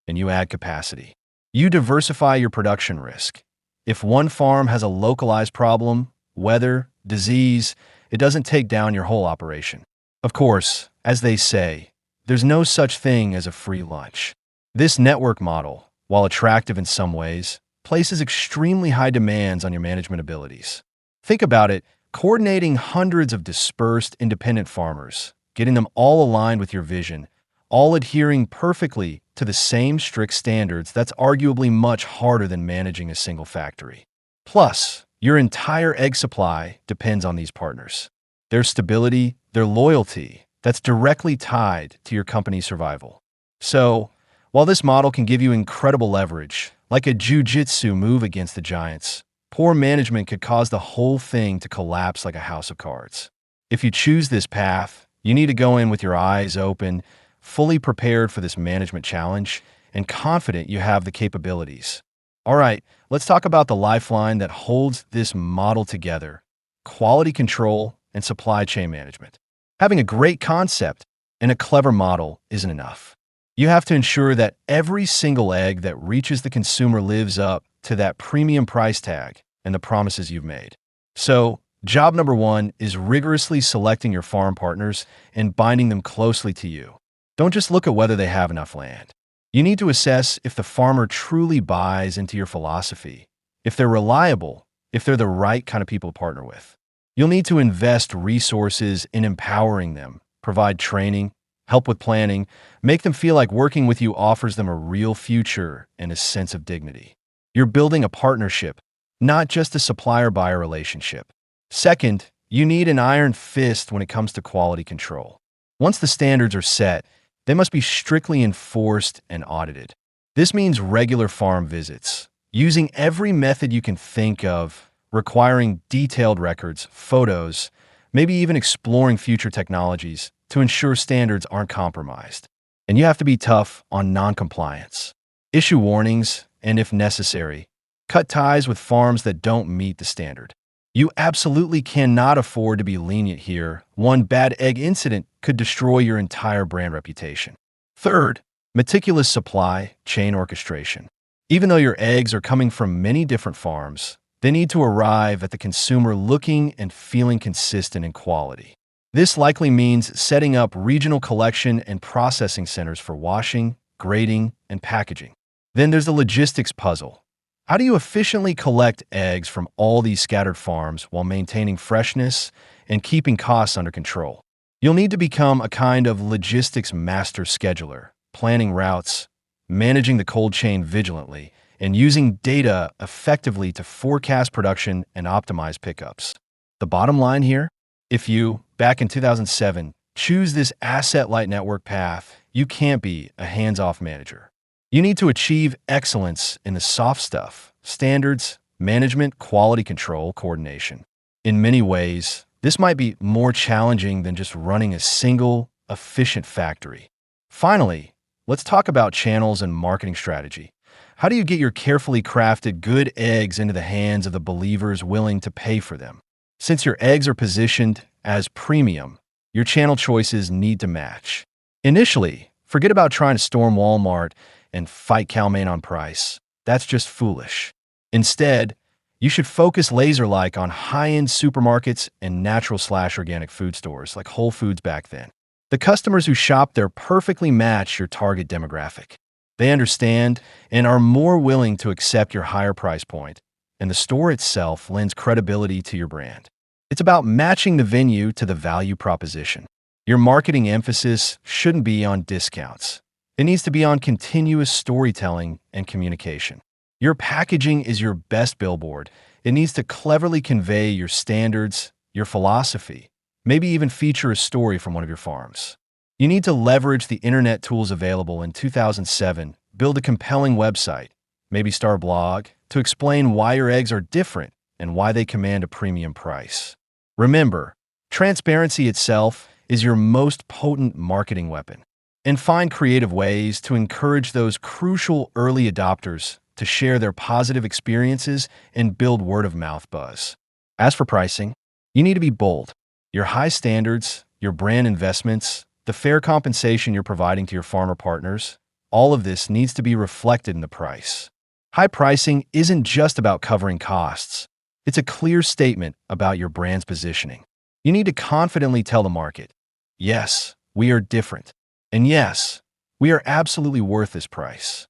and you add capacity. You diversify your production risk. If one farm has a localized problem, weather, disease, it doesn't take down your whole operation. Of course, as they say, there's no such thing as a free lunch. This network model, while attractive in some ways, places extremely high demands on your management abilities. Think about it, coordinating hundreds of dispersed independent farmers, getting them all aligned with your vision, all adhering perfectly to the same strict standards, that's arguably much harder than managing a single factory. Plus, your entire egg supply depends on these partners. Their stability, their loyalty, that's directly tied to your company's survival. So, while this model can give you incredible leverage, like a jiu-jitsu move against the giants, poor management could cause the whole thing to collapse like a house of cards. If you choose this path, you need to go in with your eyes open, fully prepared for this management challenge, and confident you have the capabilities. All right, let's talk about the lifeline that holds this model together: quality control and supply chain management. Having a great concept and a clever model isn't enough. You have to ensure that every single egg that reaches the consumer lives up to that premium price tag and the promises you've made. So, job number one is rigorously selecting your farm partners and binding them closely to you. Don't just look at whether they have enough land. You need to assess if the farmer truly buys into your philosophy, if they're reliable, if they're the right kind of people to partner with. You'll need to invest resources in empowering them, provide training, help with planning, make them feel like working with you offers them a real future and a sense of dignity. You're building a partnership, not just a supplier-buyer relationship. Second, you need an iron fist when it comes to quality control. Once the standards are set, they must be strictly enforced and audited. This means regular farm visits, using every method you can think of, requiring detailed records, photos, maybe even exploring future technologies to ensure standards aren't compromised. And you have to be tough on non-compliance. Issue warnings, and if necessary, cut ties with farms that don't meet the standard. You absolutely cannot afford to be lenient here. One bad egg incident could destroy your entire brand reputation. Third, meticulous supply chain orchestration. Even though your eggs are coming from many different farms, they need to arrive at the consumer looking and feeling consistent in quality. This likely means setting up regional collection and processing centers for washing, grading, and packaging. Then there's the logistics puzzle. How do you efficiently collect eggs from all these scattered farms while maintaining freshness and keeping costs under control? You'll need to become a kind of logistics master scheduler, planning routes, managing the cold chain vigilantly, and using data effectively to forecast production and optimize pickups. The bottom line here? If you, back in 2007, choose this asset-light network path, you can't be a hands-off manager. You need to achieve excellence in the soft stuff: standards, management, quality control, coordination. In many ways, this might be more challenging than just running a single, efficient factory. Finally, let's talk about channels and marketing strategy. How do you get your carefully crafted good eggs into the hands of the believers willing to pay for them? Since your eggs are positioned as premium, your channel choices need to match. Initially, forget about trying to storm Walmart and fight Cal-Maine on price. That's just foolish. Instead, you should focus laser-like on high-end supermarkets and natural/organic food stores like Whole Foods back then. The customers who shop there perfectly match your target demographic. They understand and are more willing to accept your higher price point, and the store itself lends credibility to your brand. It's about matching the venue to the value proposition. Your marketing emphasis shouldn't be on discounts. It needs to be on continuous storytelling and communication. Your packaging is your best billboard. It needs to cleverly convey your standards, your philosophy, maybe even feature a story from one of your farms. You need to leverage the internet tools available in 2007, build a compelling website, maybe start a blog, to explain why your eggs are different and why they command a premium price. Remember, transparency itself is your most potent marketing weapon. And find creative ways to encourage those crucial early adopters to share their positive experiences and build word-of-mouth buzz. As for pricing, you need to be bold. Your high standards, your brand investments, the fair compensation you're providing to your farmer partners, all of this needs to be reflected in the price. High pricing isn't just about covering costs. It's a clear statement about your brand's positioning. You need to confidently tell the market, yes, we are different. And yes, we are absolutely worth this price.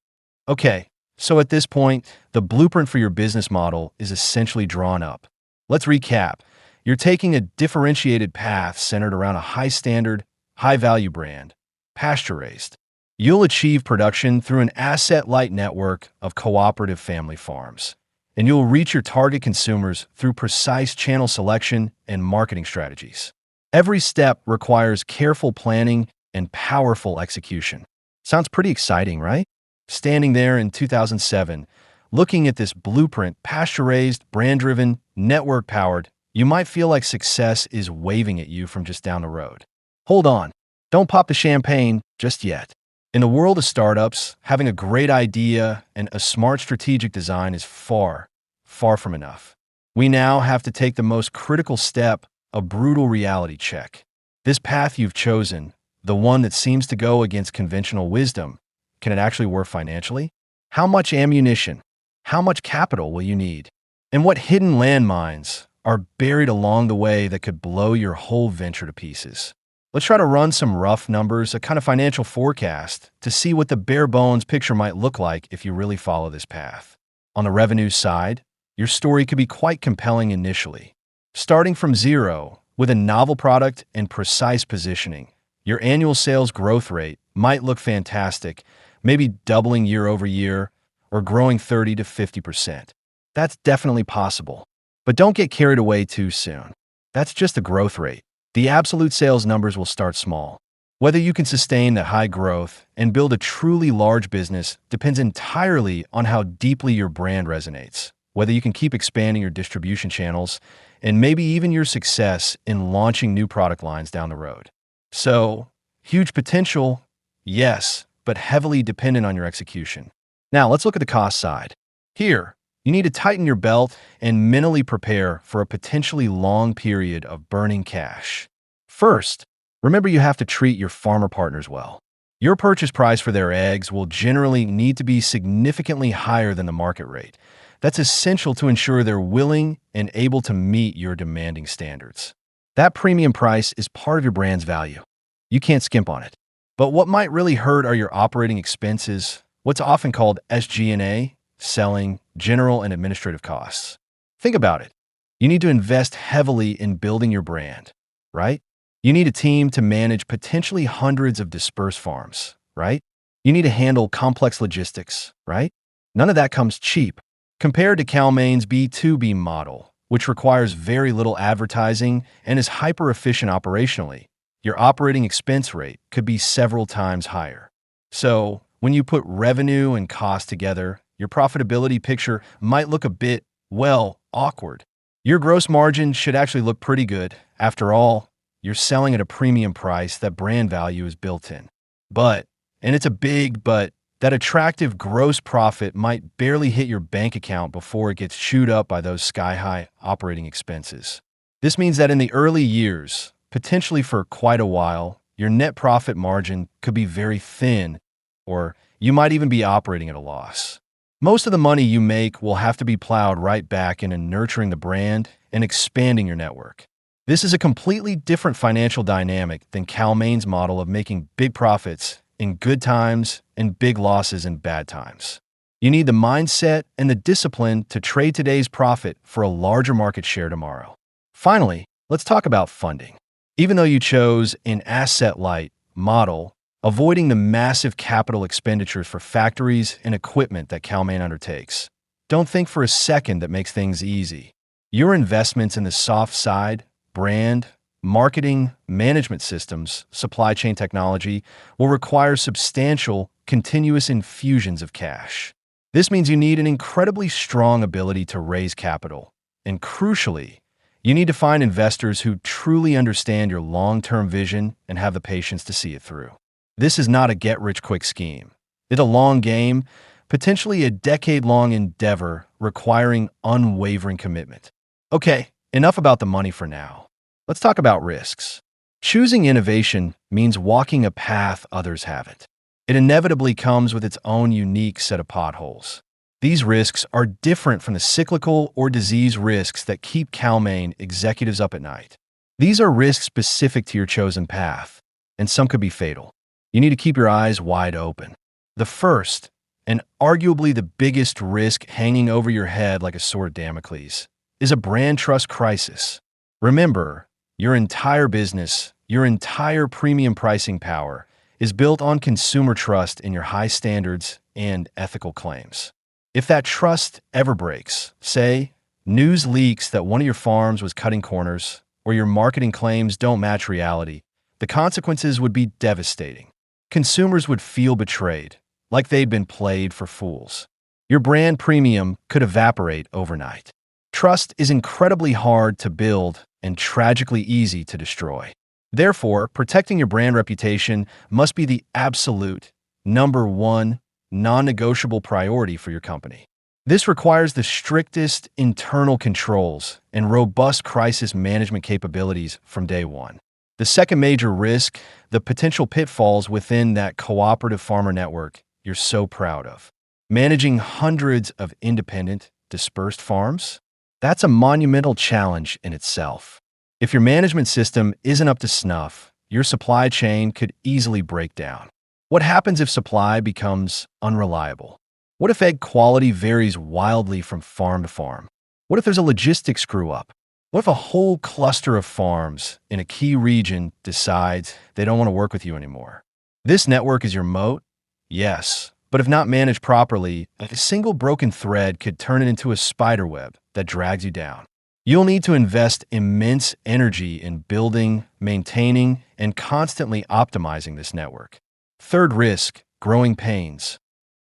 Okay, so at this point, the blueprint for your business model is essentially drawn up. Let's recap. You're taking a differentiated path centered around a high-standard, high-value brand, Pasture-Raised. You'll achieve production through an asset-light network of cooperative family farms, and you'll reach your target consumers through precise channel selection and marketing strategies. Every step requires careful planning and powerful execution. Sounds pretty exciting, right? Standing there in 2007, looking at this blueprint, pasture-raised, brand-driven, network-powered, you might feel like success is waving at you from just down the road. Hold on. Don't pop the champagne just yet. In the world of startups, having a great idea and a smart strategic design is far, far from enough. We now have to take the most critical step, a brutal reality check. This path you've chosen, the one that seems to go against conventional wisdom, can it actually work financially? How much ammunition, how much capital will you need? And what hidden landmines are buried along the way that could blow your whole venture to pieces? Let's try to run some rough numbers, a kind of financial forecast, to see what the bare bones picture might look like if you really follow this path. On the revenue side, your story could be quite compelling initially. Starting from zero, with a novel product and precise positioning, your annual sales growth rate might look fantastic, maybe doubling year over year or growing 30 to 50%. That's definitely possible. But don't get carried away too soon. That's just the growth rate. The absolute sales numbers will start small. Whether you can sustain that high growth and build a truly large business depends entirely on how deeply your brand resonates, whether you can keep expanding your distribution channels, and maybe even your success in launching new product lines down the road. So, huge potential, yes, but heavily dependent on your execution. Now, let's look at the cost side. Here, you need to tighten your belt and mentally prepare for a potentially long period of burning cash. First, remember you have to treat your farmer partners well. Your purchase price for their eggs will generally need to be significantly higher than the market rate. That's essential to ensure they're willing and able to meet your demanding standards. That premium price is part of your brand's value. You can't skimp on it. But what might really hurt are your operating expenses, what's often called SG&A, selling, general, and administrative costs. Think about it. You need to invest heavily in building your brand, right? You need a team to manage potentially hundreds of dispersed farms, right? You need to handle complex logistics, right? None of that comes cheap. Compared to Cal-Maine's B2B model, which requires very little advertising and is hyper-efficient operationally, your operating expense rate could be several times higher. So, when you put revenue and cost together, your profitability picture might look a bit, well, awkward. Your gross margin should actually look pretty good. After all, you're selling at a premium price that brand value is built in. But, and it's a big but, that attractive gross profit might barely hit your bank account before it gets chewed up by those sky-high operating expenses. This means that in the early years, potentially for quite a while, your net profit margin could be very thin, or you might even be operating at a loss. Most of the money you make will have to be plowed right back into nurturing the brand and expanding your network. This is a completely different financial dynamic than Cal-Maine's model of making big profits in good times and big losses in bad times. You need the mindset and the discipline to trade today's profit for a larger market share tomorrow. Finally, let's talk about funding. Even though you chose an asset-light model, avoiding the massive capital expenditures for factories and equipment that Cal-Maine undertakes, don't think for a second that makes things easy. Your investments in the soft side, brand, marketing, management systems, supply chain technology will require substantial, continuous infusions of cash. This means you need an incredibly strong ability to raise capital. And crucially, you need to find investors who truly understand your long-term vision and have the patience to see it through. This is not a get-rich-quick scheme. It's a long game, potentially a decade-long endeavor requiring unwavering commitment. Okay, enough about the money for now. Let's talk about risks. Choosing innovation means walking a path others haven't. It inevitably comes with its own unique set of potholes. These risks are different from the cyclical or disease risks that keep Cal-Maine executives up at night. These are risks specific to your chosen path, and some could be fatal. You need to keep your eyes wide open. The first, and arguably the biggest risk hanging over your head like a sword of Damocles, is a brand trust crisis. Remember, your entire business, your entire premium pricing power, is built on consumer trust in your high standards and ethical claims. If that trust ever breaks, say, news leaks that one of your farms was cutting corners, or your marketing claims don't match reality, the consequences would be devastating. Consumers would feel betrayed, like they'd been played for fools. Your brand premium could evaporate overnight. Trust is incredibly hard to build and tragically easy to destroy. Therefore, protecting your brand reputation must be the absolute, number one, non-negotiable priority for your company. This requires the strictest internal controls and robust crisis management capabilities from day one. The second major risk, the potential pitfalls within that cooperative farmer network you're so proud of. Managing hundreds of independent, dispersed farms? That's a monumental challenge in itself. If your management system isn't up to snuff, your supply chain could easily break down. What happens if supply becomes unreliable? What if egg quality varies wildly from farm to farm? What if there's a logistics screw-up? What if a whole cluster of farms in a key region decides they don't want to work with you anymore? This network is your moat? Yes, but if not managed properly, a single broken thread could turn it into a spider web that drags you down. You'll need to invest immense energy in building, maintaining, and constantly optimizing this network. Third risk, growing pains.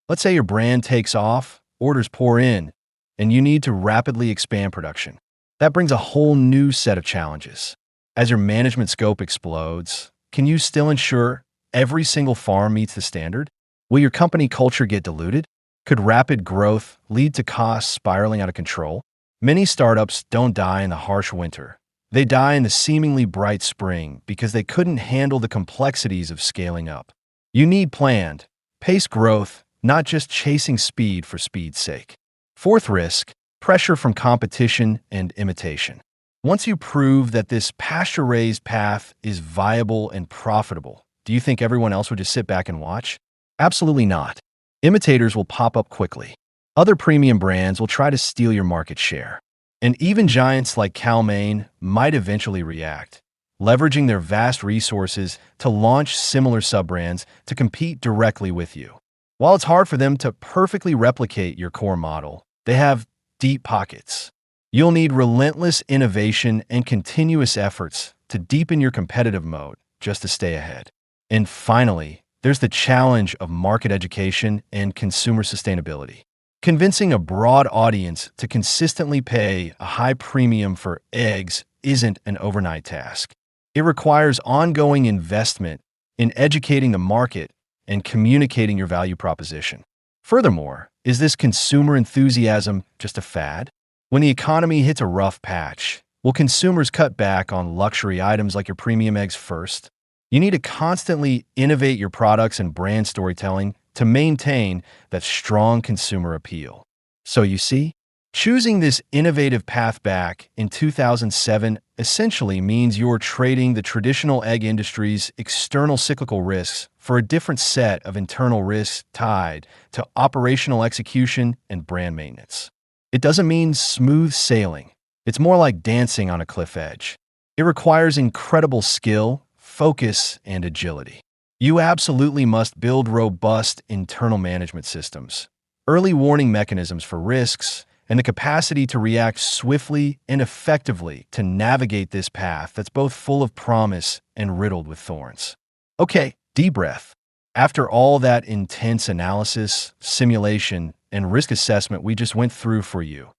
Let's say your brand takes off, orders pour in, and you need to rapidly expand production. That brings a whole new set of challenges. As your management scope explodes, can you still ensure every single farm meets the standard? Will your company culture get diluted? Could rapid growth lead to costs spiraling out of control? Many startups don't die in the harsh winter. They die in the seemingly bright spring because they couldn't handle the complexities of scaling up. You need planned, paced growth, not just chasing speed for speed's sake. Fourth risk, pressure from competition and imitation. Once you prove that this pasture-raised path is viable and profitable, do you think everyone else would just sit back and watch? Absolutely not. Imitators will pop up quickly. Other premium brands will try to steal your market share. And even giants like Cal-Maine might eventually react, leveraging their vast resources to launch similar sub-brands to compete directly with you. While it's hard for them to perfectly replicate your core model, they have deep pockets. You'll need relentless innovation and continuous efforts to deepen your competitive moat just to stay ahead. And finally, there's the challenge of market education and consumer sustainability. Convincing a broad audience to consistently pay a high premium for eggs isn't an overnight task. It requires ongoing investment in educating the market and communicating your value proposition. Furthermore, is this consumer enthusiasm just a fad? When the economy hits a rough patch, will consumers cut back on luxury items like your premium eggs first? You need to constantly innovate your products and brand storytelling to maintain that strong consumer appeal. So you see, choosing this innovative path back in 2007 essentially means you're trading the traditional egg industry's external cyclical risks for a different set of internal risks tied to operational execution and brand maintenance. It doesn't mean smooth sailing. It's more like dancing on a cliff edge. It requires incredible skill, focus, and agility. You absolutely must build robust internal management systems, early warning mechanisms for risks, and the capacity to react swiftly and effectively to navigate this path that's both full of promise and riddled with thorns. Okay, deep breath. After all that intense analysis, simulation, and risk assessment we just went through for you,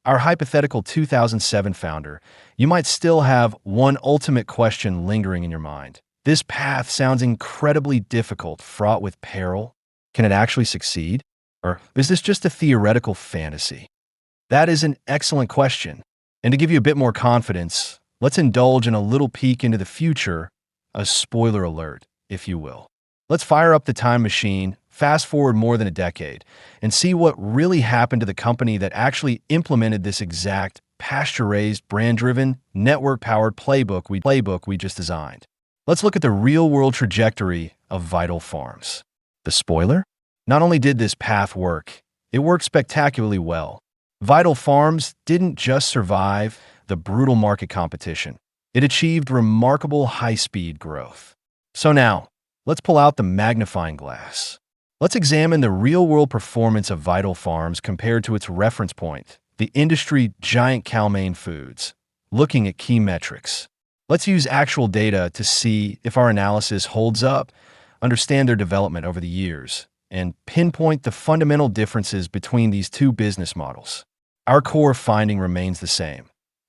our hypothetical 2007 founder, you might still have one ultimate question lingering in your mind. This path sounds incredibly difficult, fraught with peril. Can it actually succeed? Or is this just a theoretical fantasy? That is an excellent question. And to give you a bit more confidence, let's indulge in a little peek into the future, a spoiler alert, if you will. Let's fire up the time machine, fast forward more than a decade, and see what really happened to the company that actually implemented this exact pasture-raised, brand-driven, network-powered playbook we just designed. Let's look at the real-world trajectory of VITL Farms. The spoiler? Not only did this path work, it worked spectacularly well. VITL Farms didn't just survive the brutal market competition. It achieved remarkable high-speed growth. So now, let's pull out the magnifying glass. Let's examine the real-world performance of VITL Farms compared to its reference point, the industry giant Cal-Maine Foods, looking at key metrics. Let's use actual data to see if our analysis holds up, understand their development over the years, and pinpoint the fundamental differences between these two business models. Our core finding remains the same.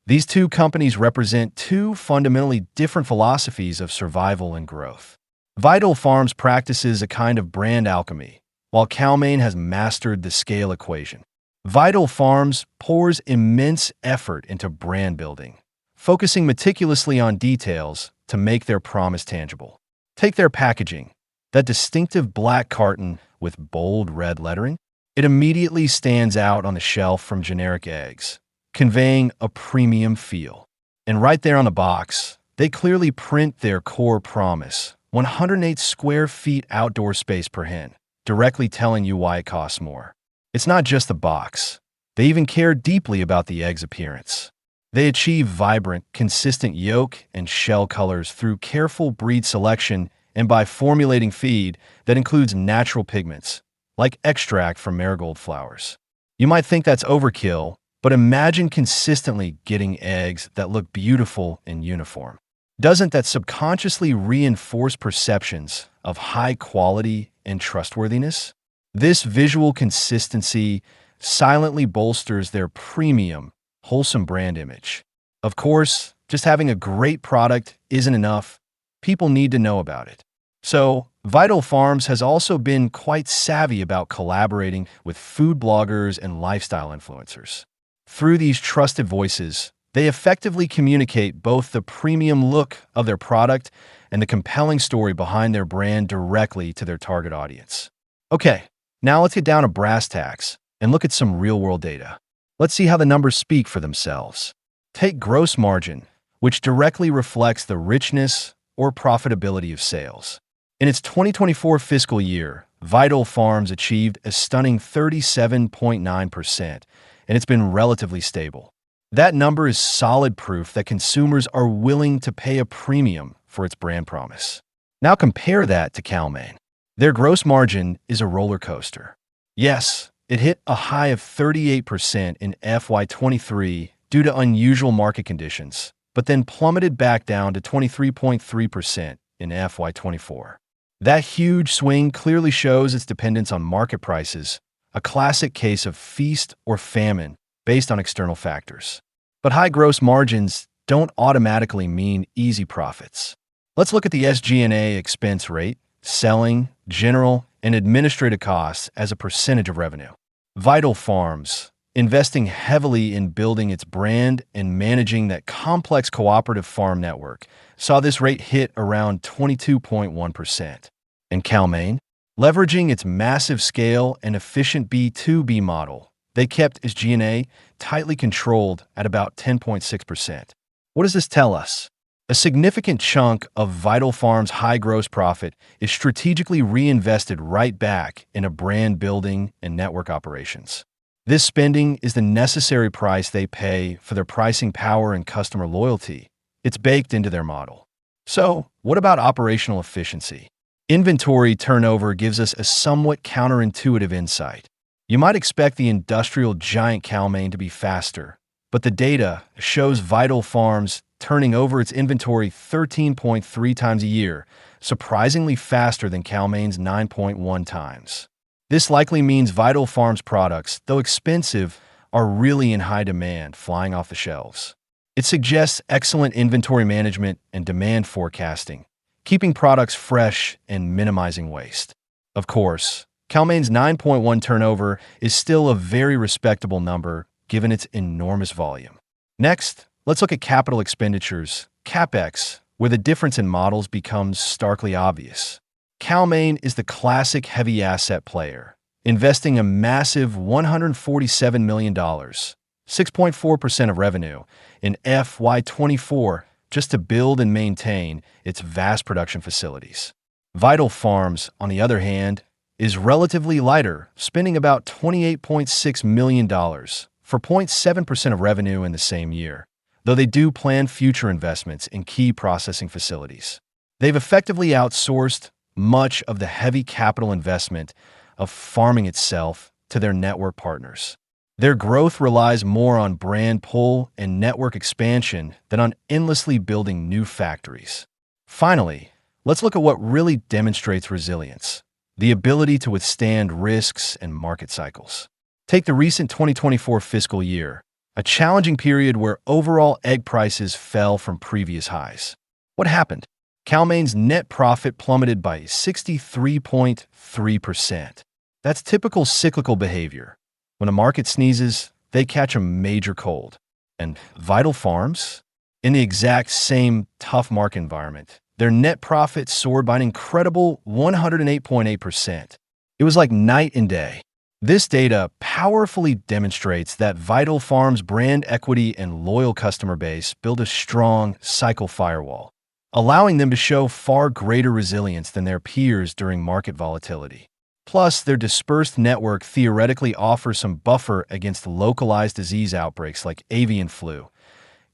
These two companies represent two fundamentally different philosophies of survival and growth. VITL Farms practices a kind of brand alchemy, while Cal-Maine has mastered the scale equation. VITL Farms pours immense effort into brand building, focusing meticulously on details to make their promise tangible. Take their packaging, that distinctive black carton with bold red lettering. It immediately stands out on the shelf from generic eggs, conveying a premium feel. And right there on the box, they clearly print their core promise, 108 square feet outdoor space per hen, directly telling you why it costs more. It's not just the box. They even care deeply about the egg's appearance. They achieve vibrant, consistent yolk and shell colors through careful breed selection and by formulating feed that includes natural pigments, like extract from marigold flowers. You might think that's overkill, but imagine consistently getting eggs that look beautiful and uniform. Doesn't that subconsciously reinforce perceptions of high quality and trustworthiness? This visual consistency silently bolsters their premium, wholesome brand image. Of course, just having a great product isn't enough. People need to know about it. So, VITL Farms has also been quite savvy about collaborating with food bloggers and lifestyle influencers. Through these trusted voices, they effectively communicate both the premium look of their product and the compelling story behind their brand directly to their target audience. Okay, now let's get down to brass tacks and look at some real-world data. Let's see how the numbers speak for themselves. Take gross margin, which directly reflects the richness or profitability of sales. In its 2024 fiscal year, VITL Farms achieved a stunning 37.9%, and it's been relatively stable. That number is solid proof that consumers are willing to pay a premium for its brand promise. Now compare that to Cal-Maine. Their gross margin is a roller coaster. Yes, it hit a high of 38% in FY23 due to unusual market conditions, but then plummeted back down to 23.3% in FY24. That huge swing clearly shows its dependence on market prices, a classic case of feast or famine based on external factors. But high gross margins don't automatically mean easy profits. Let's look at the SG&A expense rate, selling, general, and administrative costs as a percentage of revenue. VITL Farms, investing heavily in building its brand and managing that complex cooperative farm network, saw this rate hit around 22.1%. And Cal-Maine, leveraging its massive scale and efficient B2B model, they kept its G&A tightly controlled at about 10.6%. What does this tell us? A significant chunk of VITL Farms' high gross profit is strategically reinvested right back into brand building and network operations. This spending is the necessary price they pay for their pricing power and customer loyalty. It's baked into their model. So, what about operational efficiency? Inventory turnover gives us a somewhat counterintuitive insight. You might expect the industrial giant Cal-Maine to be faster, but the data shows VITL Farms turning over its inventory 13.3 times a year, surprisingly faster than Cal-Maine's 9.1 times. This likely means VITL Farms products, though expensive, are really in high demand, flying off the shelves. It suggests excellent inventory management and demand forecasting, keeping products fresh and minimizing waste. Of course, Cal-Maine's 9.1 turnover is still a very respectable number given its enormous volume. Next, let's look at capital expenditures, CapEx, where the difference in models becomes starkly obvious. Cal-Maine is the classic heavy asset player, investing a massive $147 million, 6.4% of revenue, in FY24 just to build and maintain its vast production facilities. VITL Farms, on the other hand, is relatively lighter, spending about $28.6 million for 0.7% of revenue in the same year, though they do plan future investments in key processing facilities. They've effectively outsourced much of the heavy capital investment of farming itself to their network partners. Their growth relies more on brand pull and network expansion than on endlessly building new factories. Finally, let's look at what really demonstrates resilience: the ability to withstand risks and market cycles. Take the recent 2024 fiscal year, a challenging period where overall egg prices fell from previous highs. What happened? Cal-Maine's net profit plummeted by 63.3%. That's typical cyclical behavior. When a market sneezes, they catch a major cold. And VITL Farms? In the exact same tough market environment, their net profit soared by an incredible 108.8%. It was like night and day. This data powerfully demonstrates that VITL Farms' brand equity and loyal customer base build a strong cycle firewall, allowing them to show far greater resilience than their peers during market volatility. Plus, their dispersed network theoretically offers some buffer against localized disease outbreaks like avian flu.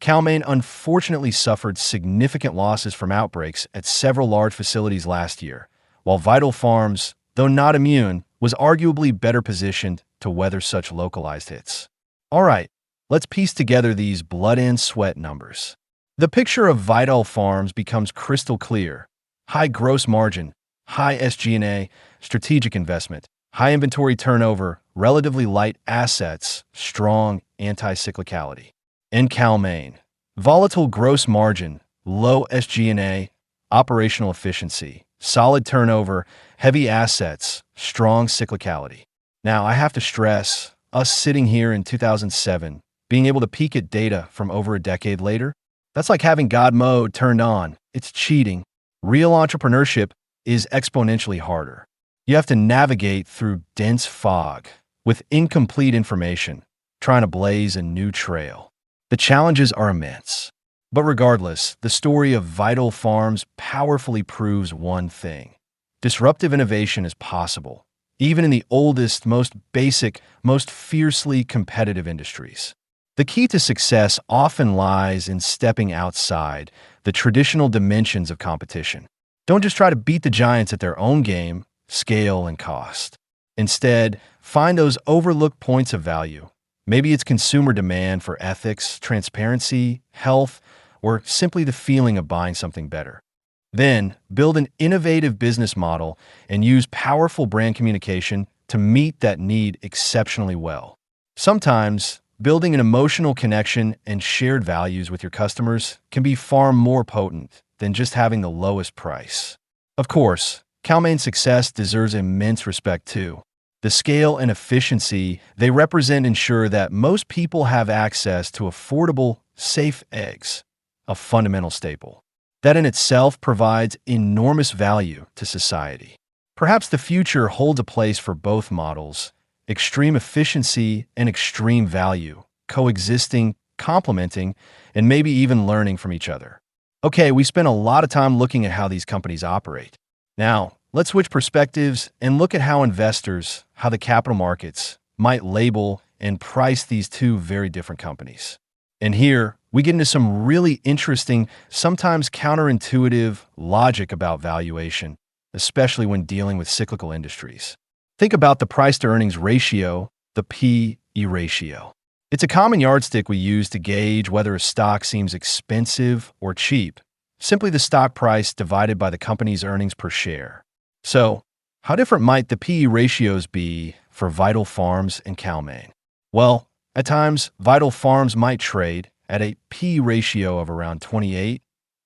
Cal-Maine unfortunately suffered significant losses from outbreaks at several large facilities last year, while VITL Farms, though not immune, was arguably better positioned to weather such localized hits. All right, let's piece together these blood and sweat numbers. The picture of VITL Farms becomes crystal clear: high gross margin, high SG&A, strategic investment, high inventory turnover, relatively light assets, strong anti-cyclicality. In Cal-Maine, volatile gross margin, low SG&A, operational efficiency, solid turnover, heavy assets, strong cyclicality. Now, I have to stress, us sitting here in 2007, being able to peek at data from over a decade later, that's like having God mode turned on. It's cheating. Real entrepreneurship is exponentially harder. You have to navigate through dense fog with incomplete information, trying to blaze a new trail. The challenges are immense. But regardless, the story of VITL Farms powerfully proves one thing: disruptive innovation is possible, even in the oldest, most basic, most fiercely competitive industries. The key to success often lies in stepping outside the traditional dimensions of competition. Don't just try to beat the giants at their own game, scale, and cost. Instead, find those overlooked points of value. Maybe it's consumer demand for ethics, transparency, health, or simply the feeling of buying something better. Then, build an innovative business model and use powerful brand communication to meet that need exceptionally well. Sometimes, building an emotional connection and shared values with your customers can be far more potent than just having the lowest price. Of course, Cal-Maine's success deserves immense respect too. The scale and efficiency they represent ensure that most people have access to affordable, safe eggs, a fundamental staple. That in itself provides enormous value to society. Perhaps the future holds a place for both models: extreme efficiency and extreme value, coexisting, complementing, and maybe even learning from each other. Okay, we spent a lot of time looking at how these companies operate. Now, let's switch perspectives and look at how investors, how the capital markets, might label and price these two very different companies. And here, we get into some really interesting, sometimes counterintuitive logic about valuation, especially when dealing with cyclical industries. Think about the price-to-earnings ratio, the P/E ratio. It's a common yardstick we use to gauge whether a stock seems expensive or cheap. Simply the stock price divided by the company's earnings per share. So, how different might the P/E ratios be for Vital Farms and Cal-Maine? Well, at times, Vital Farms might trade at a P/E ratio of around 28,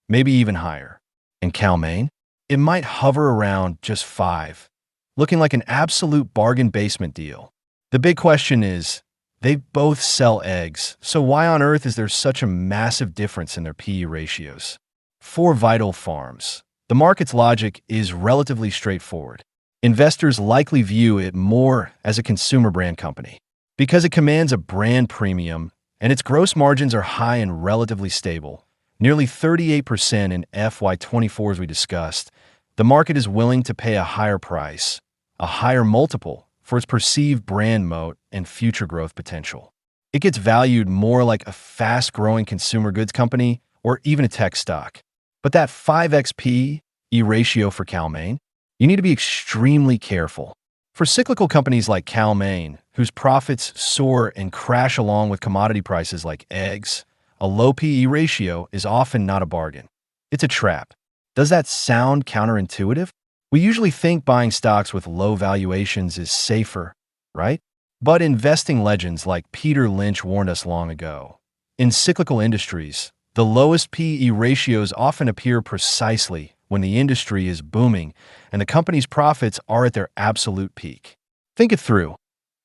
maybe even higher. And Cal-Maine, it might hover around just 5, looking like an absolute bargain basement deal. The big question is, they both sell eggs, so why on earth is there such a massive difference in their P/E ratios? For Vital Farms, the market's logic is relatively straightforward. Investors likely view it more as a consumer brand company because it commands a brand premium and its gross margins are high and relatively stable, nearly 38% in FY24 as we discussed. The market is willing to pay a higher price, a higher multiple for its perceived brand moat and future growth potential. It gets valued more like a fast-growing consumer goods company or even a tech stock. But that 5x P/E ratio for Cal-Maine, you need to be extremely careful. For cyclical companies like Cal-Maine, whose profits soar and crash along with commodity prices like eggs, a low P/E ratio is often not a bargain. It's a trap. Does that sound counterintuitive? We usually think buying stocks with low valuations is safer, right? But investing legends like Peter Lynch warned us long ago. In cyclical industries, the lowest P/E ratios often appear precisely when the industry is booming and the company's profits are at their absolute peak. Think it through.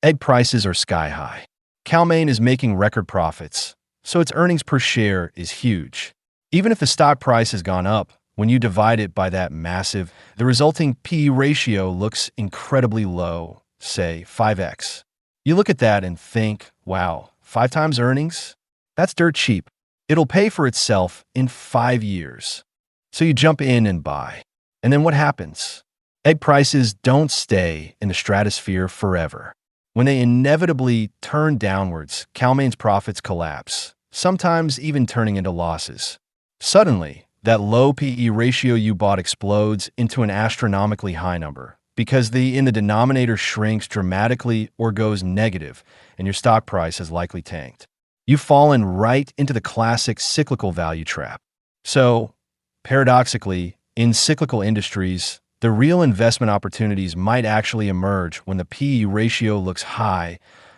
Egg prices are sky high. Cal-Maine is making record profits, so its earnings per share is huge. Even if the stock price has gone up, when you divide it by that massive, the resulting P/E ratio looks incredibly low, say 5x. You look at that and think, wow, 5 times earnings? That's dirt cheap. It'll pay for itself in 5 years. So you jump in and buy. And then what happens? Egg prices don't stay in the stratosphere forever. When they inevitably turn downwards, Cal-Maine's profits collapse, sometimes even turning into losses. Suddenly, that low P/E ratio you bought explodes into an astronomically high number because the denominator shrinks dramatically or goes negative, and your stock price has likely tanked. You've fallen right into the classic cyclical value trap. So, paradoxically, in cyclical industries, the real investment opportunities might actually emerge when the P/E ratio looks high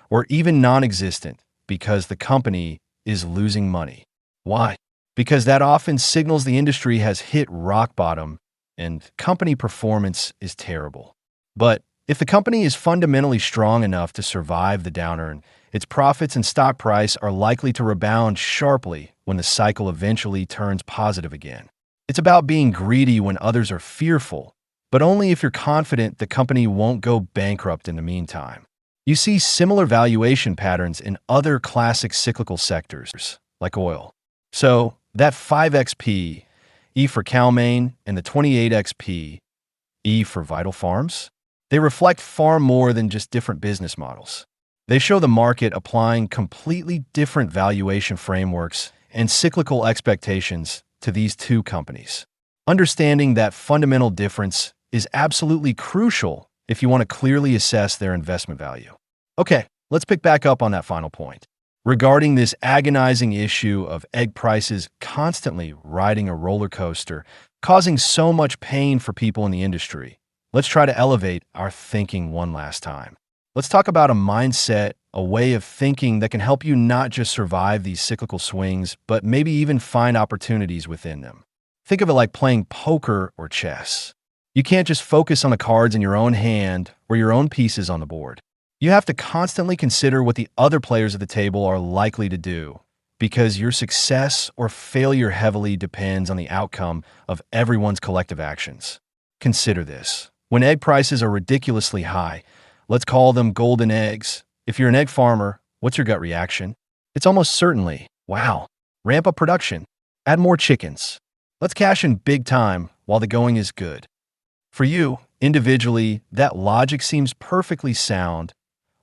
or even non-existent because the company is losing money. Why? Because that often signals the industry has hit rock bottom and company performance is terrible. But if the company is fundamentally strong enough to survive the downturn, its profits and stock price are likely to rebound sharply when the cycle eventually turns positive again. It's about being greedy when others are fearful, but only if you're confident the company won't go bankrupt in the meantime. You see similar valuation patterns in other classic cyclical sectors, like oil. So, that 5x P/E for Cal-Maine and the 28x P/E for Vital Farms, they reflect far more than just different business models. They show the market applying completely different valuation frameworks and cyclical expectations to these two companies. Understanding that fundamental difference is absolutely crucial if you want to clearly assess their investment value. Okay, let's pick back up on that final point. Regarding this agonizing issue of egg prices constantly riding a roller coaster, causing so much pain for people in the industry, let's try to elevate our thinking one last time. Let's talk about a mindset, a way of thinking that can help you not just survive these cyclical swings, but maybe even find opportunities within them. Think of it like playing poker or chess. You can't just focus on the cards in your own hand or your own pieces on the board. You have to constantly consider what the other players at the table are likely to do, because your success or failure heavily depends on the outcome of everyone's collective actions. Consider this. When egg prices are ridiculously high, let's call them golden eggs. If you're an egg farmer, what's your gut reaction? It's almost certainly, wow, ramp up production, add more chickens. Let's cash in big time while the going is good. For you, individually, that logic seems perfectly sound,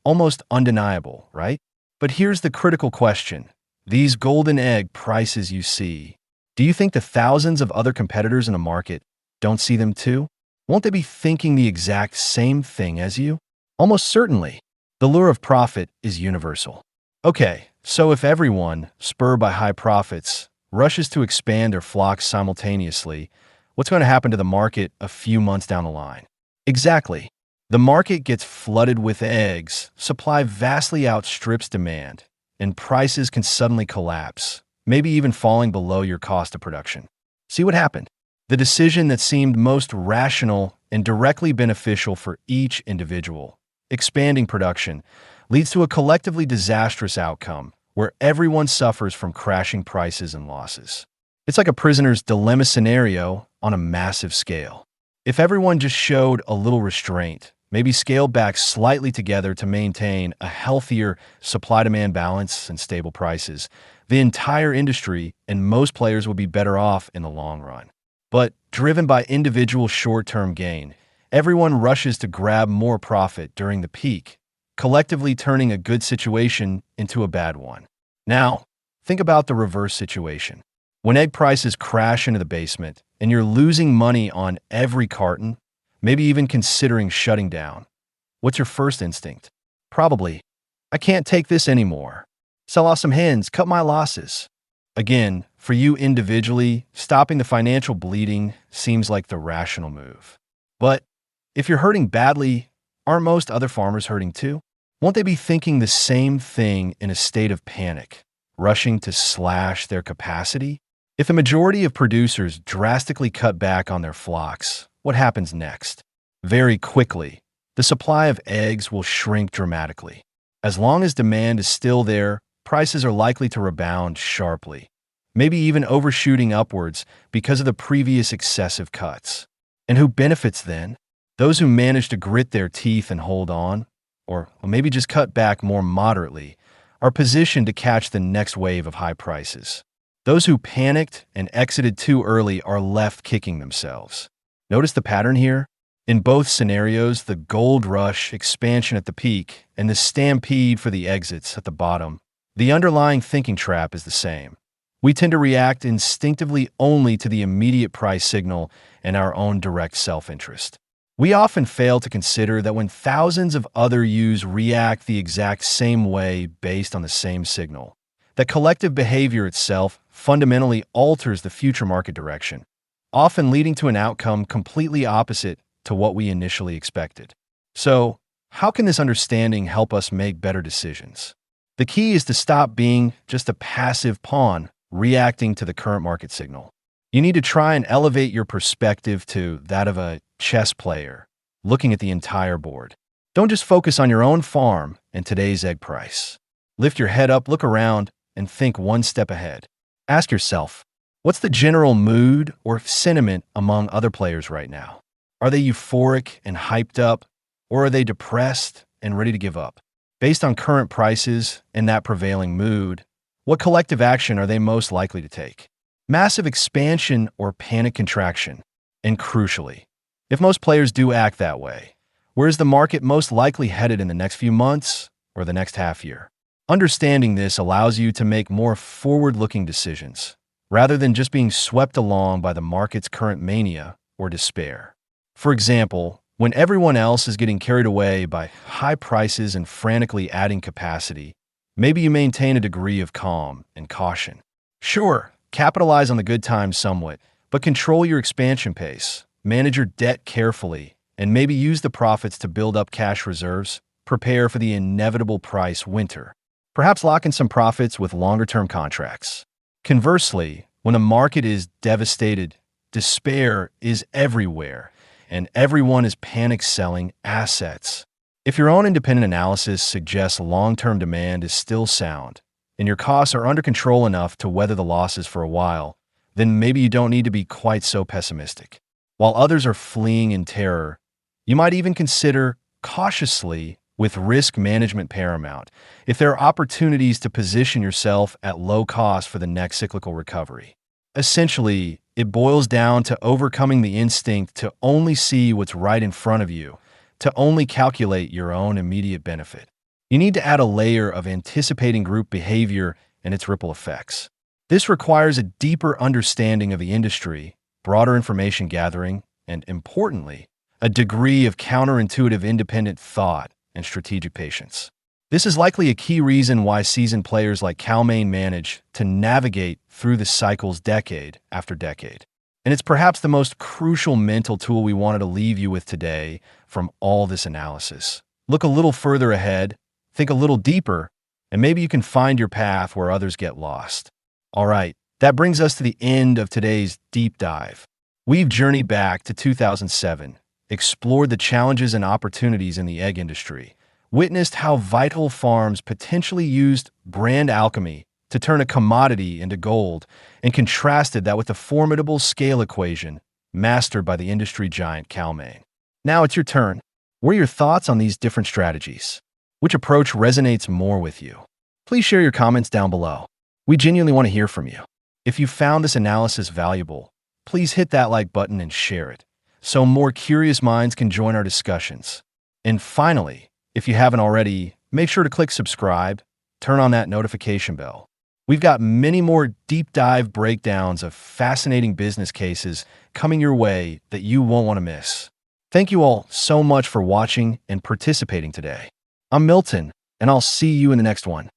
almost undeniable, right? But here's the critical question. These golden egg prices you see, do you think the thousands of other competitors in the market don't see them too? Won't they be thinking the exact same thing as you? Almost certainly, the lure of profit is universal. Okay, so if everyone, spurred by high profits, rushes to expand their flocks simultaneously, what's going to happen to the market a few months down the line? Exactly. The market gets flooded with eggs, supply vastly outstrips demand, and prices can suddenly collapse, maybe even falling below your cost of production. See what happened? The decision that seemed most rational and directly beneficial for each individual, expanding production, leads to a collectively disastrous outcome where everyone suffers from crashing prices and losses. It's like a prisoner's dilemma scenario on a massive scale. If everyone just showed a little restraint, maybe scaled back slightly together to maintain a healthier supply-demand balance and stable prices, the entire industry and most players would be better off in the long run. But driven by individual short-term gain, everyone rushes to grab more profit during the peak, collectively turning a good situation into a bad one. Now, think about the reverse situation. When egg prices crash into the basement and you're losing money on every carton, maybe even considering shutting down, what's your first instinct? Probably, I can't take this anymore. Sell off some hens, cut my losses. Again, for you individually, stopping the financial bleeding seems like the rational move. But if you're hurting badly, aren't most other farmers hurting too? Won't they be thinking the same thing in a state of panic, rushing to slash their capacity? If the majority of producers drastically cut back on their flocks, what happens next? Very quickly, the supply of eggs will shrink dramatically. As long as demand is still there, prices are likely to rebound sharply, maybe even overshooting upwards because of the previous excessive cuts. And who benefits then? Those who manage to grit their teeth and hold on, or maybe just cut back more moderately, are positioned to catch the next wave of high prices. Those who panicked and exited too early are left kicking themselves. Notice the pattern here? In both scenarios, the gold rush expansion at the peak and the stampede for the exits at the bottom, the underlying thinking trap is the same. We tend to react instinctively only to the immediate price signal and our own direct self-interest. We often fail to consider that when thousands of other yous react the exact same way based on the same signal, that collective behavior itself fundamentally alters the future market direction, often leading to an outcome completely opposite to what we initially expected. So, how can this understanding help us make better decisions? The key is to stop being just a passive pawn reacting to the current market signal. You need to try and elevate your perspective to that of a chess player, looking at the entire board. Don't just focus on your own farm and today's egg price. Lift your head up, look around, and think one step ahead. Ask yourself, what's the general mood or sentiment among other players right now? Are they euphoric and hyped up, or are they depressed and ready to give up? Based on current prices and that prevailing mood, what collective action are they most likely to take? Massive expansion or panic contraction? And crucially, if most players do act that way, where is the market most likely headed in the next few months or the next half year? Understanding this allows you to make more forward-looking decisions, rather than just being swept along by the market's current mania or despair. For example, when everyone else is getting carried away by high prices and frantically adding capacity, maybe you maintain a degree of calm and caution. Sure, capitalize on the good times somewhat, but control your expansion pace, manage your debt carefully, and maybe use the profits to build up cash reserves, prepare for the inevitable price winter. Perhaps lock in some profits with longer-term contracts. Conversely, when the market is devastated, despair is everywhere, and everyone is panic selling assets. If your own independent analysis suggests long-term demand is still sound, and your costs are under control enough to weather the losses for a while, then maybe you don't need to be quite so pessimistic. While others are fleeing in terror, you might even consider cautiously, with risk management paramount, if there are opportunities to position yourself at low cost for the next cyclical recovery. Essentially, it boils down to overcoming the instinct to only see what's right in front of you, to only calculate your own immediate benefit. You need to add a layer of anticipating group behavior and its ripple effects. This requires a deeper understanding of the industry, broader information gathering, and importantly, a degree of counterintuitive independent thought and strategic patience. This is likely a key reason why seasoned players like Cal-Maine manage to navigate through the cycles decade after decade. And it's perhaps the most crucial mental tool we wanted to leave you with today from all this analysis. Look a little further ahead, think a little deeper, and maybe you can find your path where others get lost. All right, that brings us to the end of today's deep dive. We've journeyed back to 2007, explored the challenges and opportunities in the egg industry, witnessed how VITL farms potentially used brand alchemy to turn a commodity into gold, and contrasted that with the formidable scale equation mastered by the industry giant Cal-Maine. Now it's your turn. What are your thoughts on these different strategies? Which approach resonates more with you? Please share your comments down below. We genuinely want to hear from you. If you found this analysis valuable, please hit that like button and share it, so more curious minds can join our discussions. And finally, if you haven't already, make sure to click subscribe, turn on that notification bell. We've got many more deep dive breakdowns of fascinating business cases coming your way that you won't want to miss. Thank you all so much for watching and participating today. I'm Milton, and I'll see you in the next one.